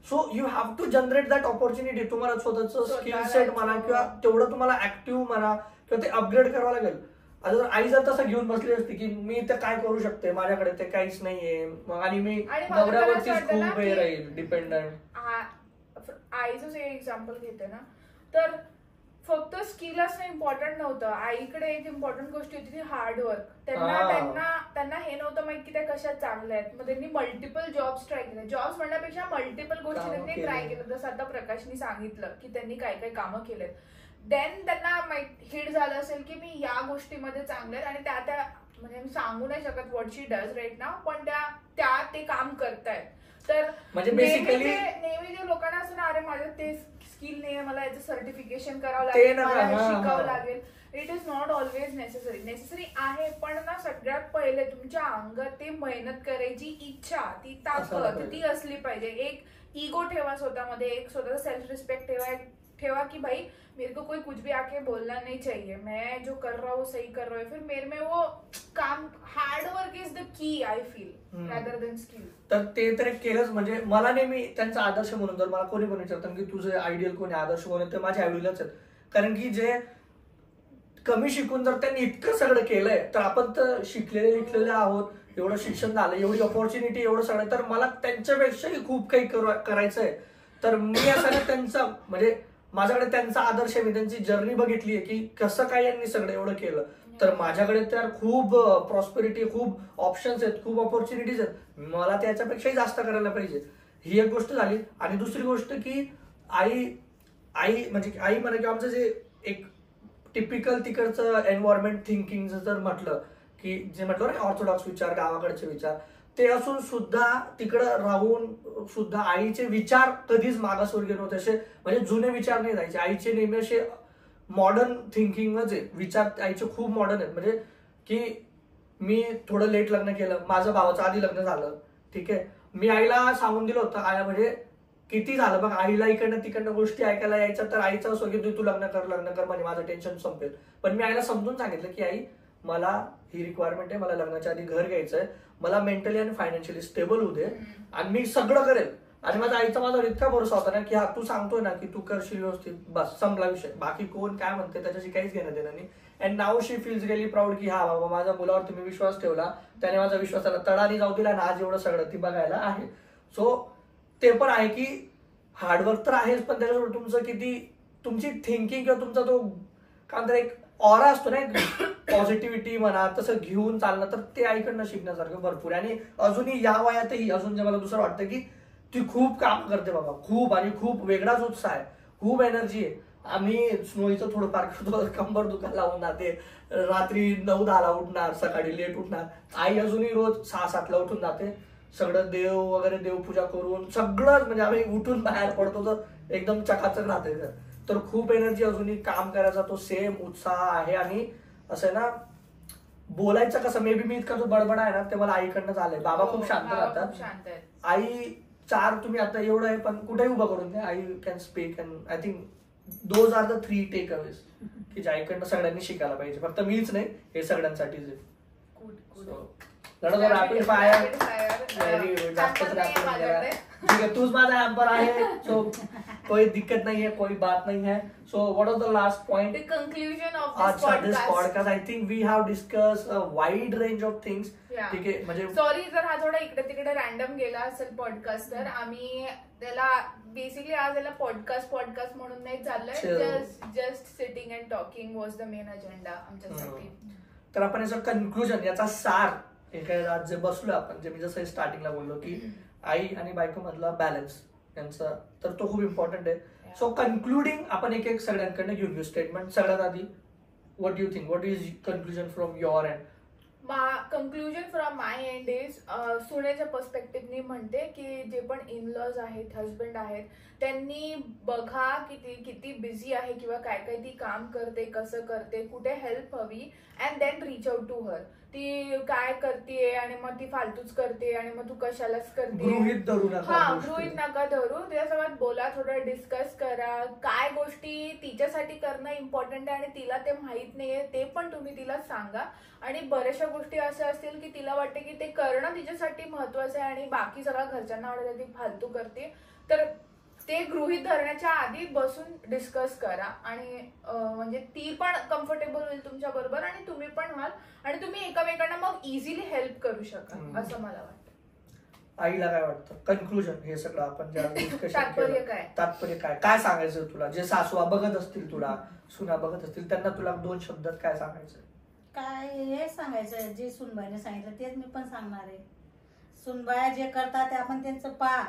So you have to generate that opportunity. तुम्हाला स्वतःचं स्किल सेट म्हणा किंवा तेवढं तुम्हाला ऍक्टिव्ह म्हणा किंवा ते अपग्रेड करावं लागेल. आता जर आई जर तसं घेऊन बसली असती की मी ते काय करू शकते, माझ्याकडे ते काहीच नाहीये, आणि मी नवऱ्यावरतीच खूप हे राहील डिपेंडंट. आईचं एक्झाम्पल घेते ना, तर फक्त स्किल असणं इम्पॉर्टंट नव्हतं, आईकडे एक इम्पॉर्टंट गोष्ट होती ती हार्डवर्क. त्यांना हे नव्हतं माहित की त्या कशा चांगल्या आहेत, मग त्यांनी मल्टिपल जॉब्स ट्राय केले. जॉब्स म्हणण्यापेक्षा मल्टिपल गोष्टी त्यांनी ट्राय केलं. जसं आता प्रकाशनी सांगितलं की त्यांनी काय काय कामं केलेत, देन त्यांना हिट झालं असेल की मी या गोष्टीमध्ये चांगले आहेत, आणि त्या म्हणजे मी सांगू नाही शकत व्हॉट शी डज राईट नाव, पण त्या ते काम करतायत. तर म्हणजे बेसिकली नेहमी जे लोकांना असं ना, अरे माझं ते स्किल नाही आहे, मला याचं सर्टिफिकेशन करावं लागेल, मला शिकावं लागेल. It is not always necessary आहे, पण ना सगळ्यात पहिले तुमच्या अंगात ते मेहनत करायची इच्छा, ती ताकद ती असली पाहिजे. एक इगो ठेवा स्वतःमध्ये, एक स्वतःचा सेल्फ रिस्पेक्ट ठेवा की भाई मेरे को कोई कुछ भी आके बोलना नहीं चाहिए, मैं जो कर रहा हूँ सही कर रहा हूँ, फिर मेरे में वो काम, hard work is the key I feel rather than skill. तर ते तर केलंच. म्हणजे मला नेहमी त्यांचा आदर्श म्हणून, जर मला कोणी विचारतं की तुझे आयडियल कोणी आदर्श कोणी, ते माझे आयडियलच आहेत. कारण की जे कमी शिकून जर त्यांनी इतकं सगळं केलंय, तर आपण तर शिकलेले आहोत, एवढं शिक्षण झालं, एवढी ऑपॉर्च्युनिटी, एवढं सगळं, तर मला त्यांच्यापेक्षाही खूप काही करायचंय. तर मी असं त्यांचा म्हणजे माझ्याकडे त्यांचा आदर्श आहे, मी त्यांची जर्नी बघितली आहे की कसं काय यांनी सगळं एवढं केलं. तर माझ्याकडे तर खूप प्रॉस्पेरिटी, खूप ऑप्शन्स आहेत, खूप ऑपॉर्च्युनिटीज आहेत, मला त्याच्यापेक्षाही जास्त करायला पाहिजे. ही एक गोष्ट झाली. आणि दुसरी गोष्ट की आई म्हणा की आमचं जे एक टिपिकल तिकडचं एन्व्हायरमेंट थिंकिंग जर म्हटलं की जे म्हटलं ना ऑर्थोडॉक्स विचार, गावाकडचे विचार, ते असून सुद्धा तिकडं राहून सुद्धा आईचे विचार कधीच मागासवर्गीय नव्हते. असे म्हणजे जुने विचार नाही जायचे. आईचे नेहमी असे मॉडर्न थिंकिंग मध्ये विचार आईचे खूप मॉडर्न आहेत. म्हणजे की मी थोडं लेट लग्न केलं, माझं भावाचं आधी लग्न झालं, ठीक आहे, मी आईला सांगून दिलं होतं, आया म्हणजे किती झालं बघ, आईला इकडनं तिकडनं गोष्टी ऐकायला यायच्या, तर आईचं असं की तू लग्न कर म्हणजे माझं टेन्शन संपेल. पण मी आईला समजून सांगितलं की आई मला ही रिक्वायरमेंट आहे, मला लग्नाच्या आधी घर घ्यायचंय, मला मेंटली आणि फायनान्शियली स्टेबल होऊ दे आणि मी सगळं करेल. आणि माझा आईचा माझा इतका भरोसा होता ना की हा तू सांगतोय ना की तू करशील व्यवस्थित, बस संपला विषय, बाकी कोण काय म्हणते त्याच्याशी काहीच घेणं देणं नाही. And now she feels really proud की हा बाबा माझ्या मुलावर तुम्ही विश्वास ठेवला, त्याने माझा विश्वासाला तडानी जाऊ दिला आणि आज एवढं सगळं ती बघायला आहे. सो ते पण आहे की हार्डवर्क तर आहेच, पण त्याच्यासोबत तुमचं किती तुमची थिंकिंग किंवा तुमचा तो काय म्हणतात एक ऑरा असतो ना, पॉझिटिव्हिटी म्हणा, तसं घेऊन चालणं, तर ते आईकडनं शिकण्यासारखं भरपूर आहे. आणि अजूनही या वयातही अजून जे मला दुसरं वाटतं की ती खूप काम करते बाबा, खूप आणि खूप वेगळाच उत्साह आहे, खूप एनर्जी आहे. आम्ही स्नोईचं थोडंफार करतो, कंबर दुखायला लावून जाते, रात्री 9-10ला उठणार, सकाळी लेट उठणार. आई अजूनही रोज 6-7ला उठून जाते, सगळं देव वगैरे देवपूजा करून सगळंच, म्हणजे आम्ही उठून बाहेर पडतो तर एकदम चकाचक राहते. तर खूप एनर्जी अजूनही काम करायचा तो सेम उत्साह आहे. आणि असं आहे ना, बोलायचं कसं, मे बी मी इतका जो बडबड आहे ना ते मला आईकडनं आलंय. बाबा खूप शांत राहतात, आई 4 तुम्ही आता एवढं आहे पण कुठेही उभं करून द्या, I can speak. And I think those are the 3 takeaways की ज्या आईकडनं सगळ्यांनी शिकायला पाहिजे, फक्त मीच नाही, हे सगळ्यांसाठीच आहे. रॅपिड फायर, व्हेरी गुड, जास्तच रॅपिड फायर. ठीक है, तूच माझा हॅम्पर आहे, सो कोई दिक्कत नहीं है, कोई बात नहीं है. So what was the last point? The conclusion of this podcast. I think we have discussed a wide range of things. ठीक आहे, म्हणजे सॉरी जर हा थोडा इकडे तिकडे रॅन्डम गेला असेल पॉडकास्ट, तर आम्ही त्याला बेसिकली आज याला पॉडकास्ट म्हणून नाही चाललंय, just sitting and talking was the main agenda आमच्यासाठी. तर आपण याचं कन्क्लुजन, याचा सार, आज जे बसलो आपण, जे मी जसं स्टार्टिंगला बोललो की आई आणि बायको मधला बॅलन्स यांचा, तर तो खूप इम्पॉर्टंट आहे. सो कन्क्लुडिंग आपण एक सगळ्यांकडनं घेऊन घेऊ स्टेटमेंट. सगळ्यात आधी what you think, what is conclusion from your end? Conclusion from my end is, सुनेच्या पर्स्पेक्टिव्हनी म्हणते की जे पण इनलॉज आहेत, हजबंड आहेत, त्यांनी बघा की ती किती बिझी आहे किंवा काय काय ती काम करते, कसं करते, कुठे हेल्प हवी, and then reach out to her. ती काय करते आणि मग ती फालतूच करते आणि मग तू कशालाच करते, गृहीत नका धरू. त्याच्यासोबत बोला, थोडं डिस्कस करा, काय गोष्टी तिच्यासाठी करणं इम्पॉर्टंट आहे आणि तिला ते माहित नाहीये ते पण तुम्ही तिला सांगा. आणि बऱ्याचशा गोष्टी अशा असतील की तिला वाटते की ते करणं तिच्यासाठी महत्वाचं आहे आणि बाकी सगळं घरच्यांना आवडतं ती फालतू करते, तर ते गृहीत धरण्याच्या आधी बसून डिस्कस करा. आणि म्हणजे ती पण कम्फर्टेबल होईल तुमच्या बरोबर आणि तुम्ही पण व्हाल आणि तुम्ही एकमेकांना मग इझिली हेल्प करू शकाल, असं मला वाटतं. आईला काय वाटतं कन्क्लुजन, हे सगळं आपण ज्या तात्पर्य काय सांगायचं तुला, जे सासूआ बघत असतील, तुला सुना बघत असतील, त्यांना तुला 2 शब्दात काय सांगायचं? काय हे सांगायचं, जे सुनबाईने सांगितलं तेच मी पण सांगणार आहे. सुनबाया जे करतात ते आपण त्यांचं पहा,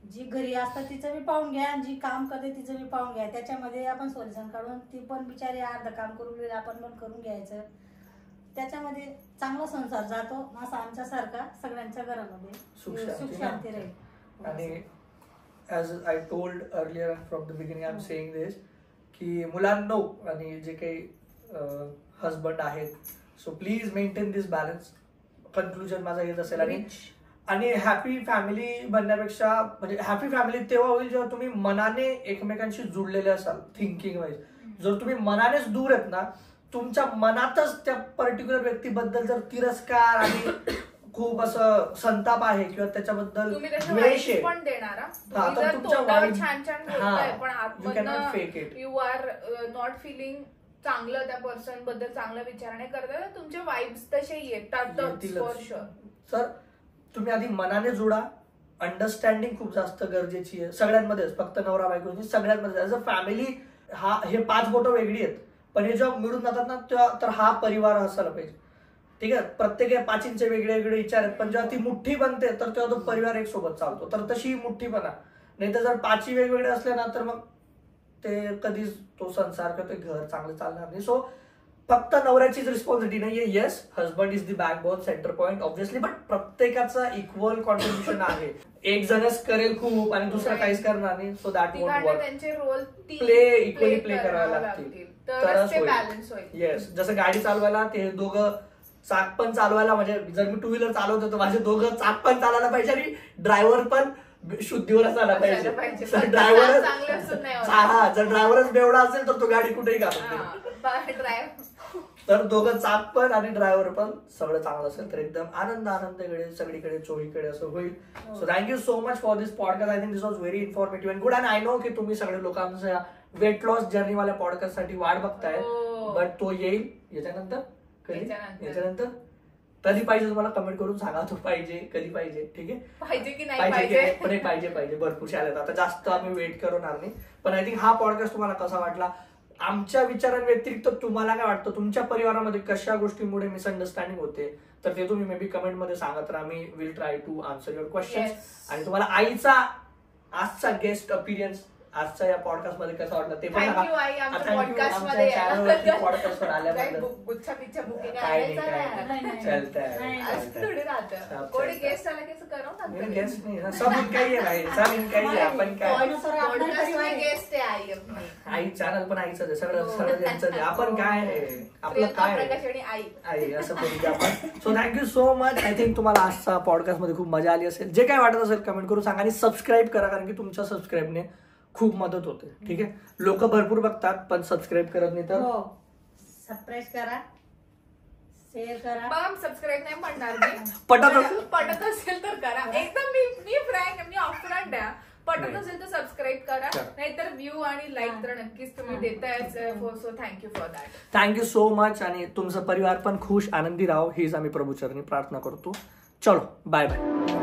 जी घरी असतात तिचं बी पाहून घ्या आणि जी काम करते तिचं बी पाहून घ्या. त्याच्यामध्ये आपण सोल्युशन काढून, ती पण बिचारी अर्ध काम करून गेली, आपण पण करून घ्यायचं. त्याच्यामध्ये चांगला संसार जातो, असा आमच्यासारखा सगळ्यांच्या घरामध्ये सुख शांती राहील. आणि as I told earlier from the beginning, I am saying this की मुलांनो आणि जे काही हजबंड आहेत, so please maintain this balance. Conclusion माझा हेच असेल. आणि हॅपी फॅमिली बनण्यापेक्षा, म्हणजे हॅपी फॅमिली तेव्हा होईल जेव्हा तुम्ही मनाने एकमेकांशी जुळलेले असाल, थिंकिंग वाईज. जर तुम्ही मनानेच दूर आहेत ना, तुमच्या मनातच त्या पर्टिक्युलर व्यक्तीबद्दल जर तिरस्कार आणि खूप असं संताप आहे किंवा त्याच्याबद्दल द्वेष आहे, तर छान छान बोलताय पण आतमधनं यू आर नॉट फिलिंग चांगलं त्या पर्सन बद्दल, चांगलं विचारणे करता, तुमचे वाईब्स तसे येतातच फॉर शुअर. सर तुम्ही आधी मनाने जोडा. अंडरस्टँडिंग खूप जास्त गरजेची आहे सगळ्यांमध्येच, फक्त नवरा बायको सगळ्यांमध्ये. ऍज अ फॅमिली हे 5 बोटं वेगळी आहेत, पण हे जेव्हा मिळून जातात ना तेव्हा तर हा परिवार असायला पाहिजे. ठीक आहे, प्रत्येक पाचींचे वेगळे वेगळे विचार आहेत, पण जेव्हा ती मुठ्ठी बनते तर तेव्हा तो परिवार एक सोबत चालतो. तर तशी मुठ्ठीपणा, नाही तर जर पाची वेगवेगळे असले ना तर मग ते कधीच तो संसार किंवा ते घर चांगलं चालणार नाही. सो फक्त नवऱ्याचीच रिस्पॉन्सिबिलिटी नाहीये. Yes, husband is the backbone, centre point obviously, but प्रत्येकाचा इक्वल कॉन्ट्रीब्युशन आहे. एक जणच करेल खूप आणि दुसरा काहीच करणार नाही. So that won't work. त्यांचे रोल इक्वली प्ले करावे लागतील तरच ते बॅलन्स होईल. येस, जसं गाडी चालवायला ते दोघं चाक पण चालवायला, म्हणजे जर मी 2 व्हीलर चालवतो तर माझे दोघं चाक पण चालवायला पाहिजे आणि ड्रायव्हर पण शुद्धीवरच आला पाहिजे. जर ड्रायव्हरच बेवडा असेल तर तो गाडी कुठेही घालतो. तर दोघं चाक पण आणि ड्रायव्हर पण सगळं चांगलं असेल तर एकदम आनंदकडे सगळीकडे चोहीकडे असं होईल. So thank you so much for this podcast. I think this was very informative and good. And I know की तुम्ही सगळे लोक आमच्या वेट लॉस जर्नी वाल्या पॉडकास्ट साठी वाट बघताय, बट तो येईल याच्यानंतर. याच्यानंतर कधी पाहिजे तुम्हाला कमेंट करून सांगा. तो पाहिजे कधी पाहिजे, ठीक आहे, पाहिजे की नाही पाहिजे भरपूर आले. आता जास्त आम्ही वेट करणार नाही. पण आय थिंक हा पॉडकास्ट तुम्हाला कसा वाटला, आमच्या विचारांव्यतिरिक्त तुम्हाला काय वाटतं, तुमच्या परिवारामध्ये कशा गोष्टींमुळे मिसअंडरस्टँडिंग होते, तर ते तुम्ही मे बी कमेंट मध्ये सांगा. तर आम्ही will try to answer your question. आणि तुम्हाला आईचा आजचा गेस्ट अपीरियन्स आजच्या या पॉडकास्ट मध्ये कसा वाटला ते पण पॉडकास्ट वर आल्याबद्दल. कोणी गेस्ट आला की करू गेस्ट नाही, सब इनका ही है भाई, सब इनका ही है. आपण काय गेस्ट आहे आई चॅनल पण आईचं सगळं त्यांचं. आपण काय आपलं काय आई असं बोलू आपण. So thank you so much. I think तुम्हाला आजचा पॉडकास्ट मध्ये खूप मजा आली असेल. जे काय वाटत असेल कमेंट करून सांगा आणि सबस्क्राईब करा, कारण की तुमच्या सबस्क्राईबने खूप मदत होते. ठीक आहे, लोक भरपूर बघतात पण सबस्क्राईब करत नाही. तर सबस्क्राईब करा, शेअर करा. मग सबस्क्राईब नाही म्हणणार मी, पटत असेल तर करा. एकदम मी फ्रँक, मी अपफ्रंट आहे. पटत असेल तर सबस्क्राईब करा, नाहीतर व्ह्यू आणि लाईक तर नक्कीच तुम्ही देतायच. So thank you for that. Thank you so much. आणि तुमचा परिवार पण खुश आनंदी राहो हीच आम्ही प्रभूचरणी प्रार्थना करतो. चलो बाय बाय.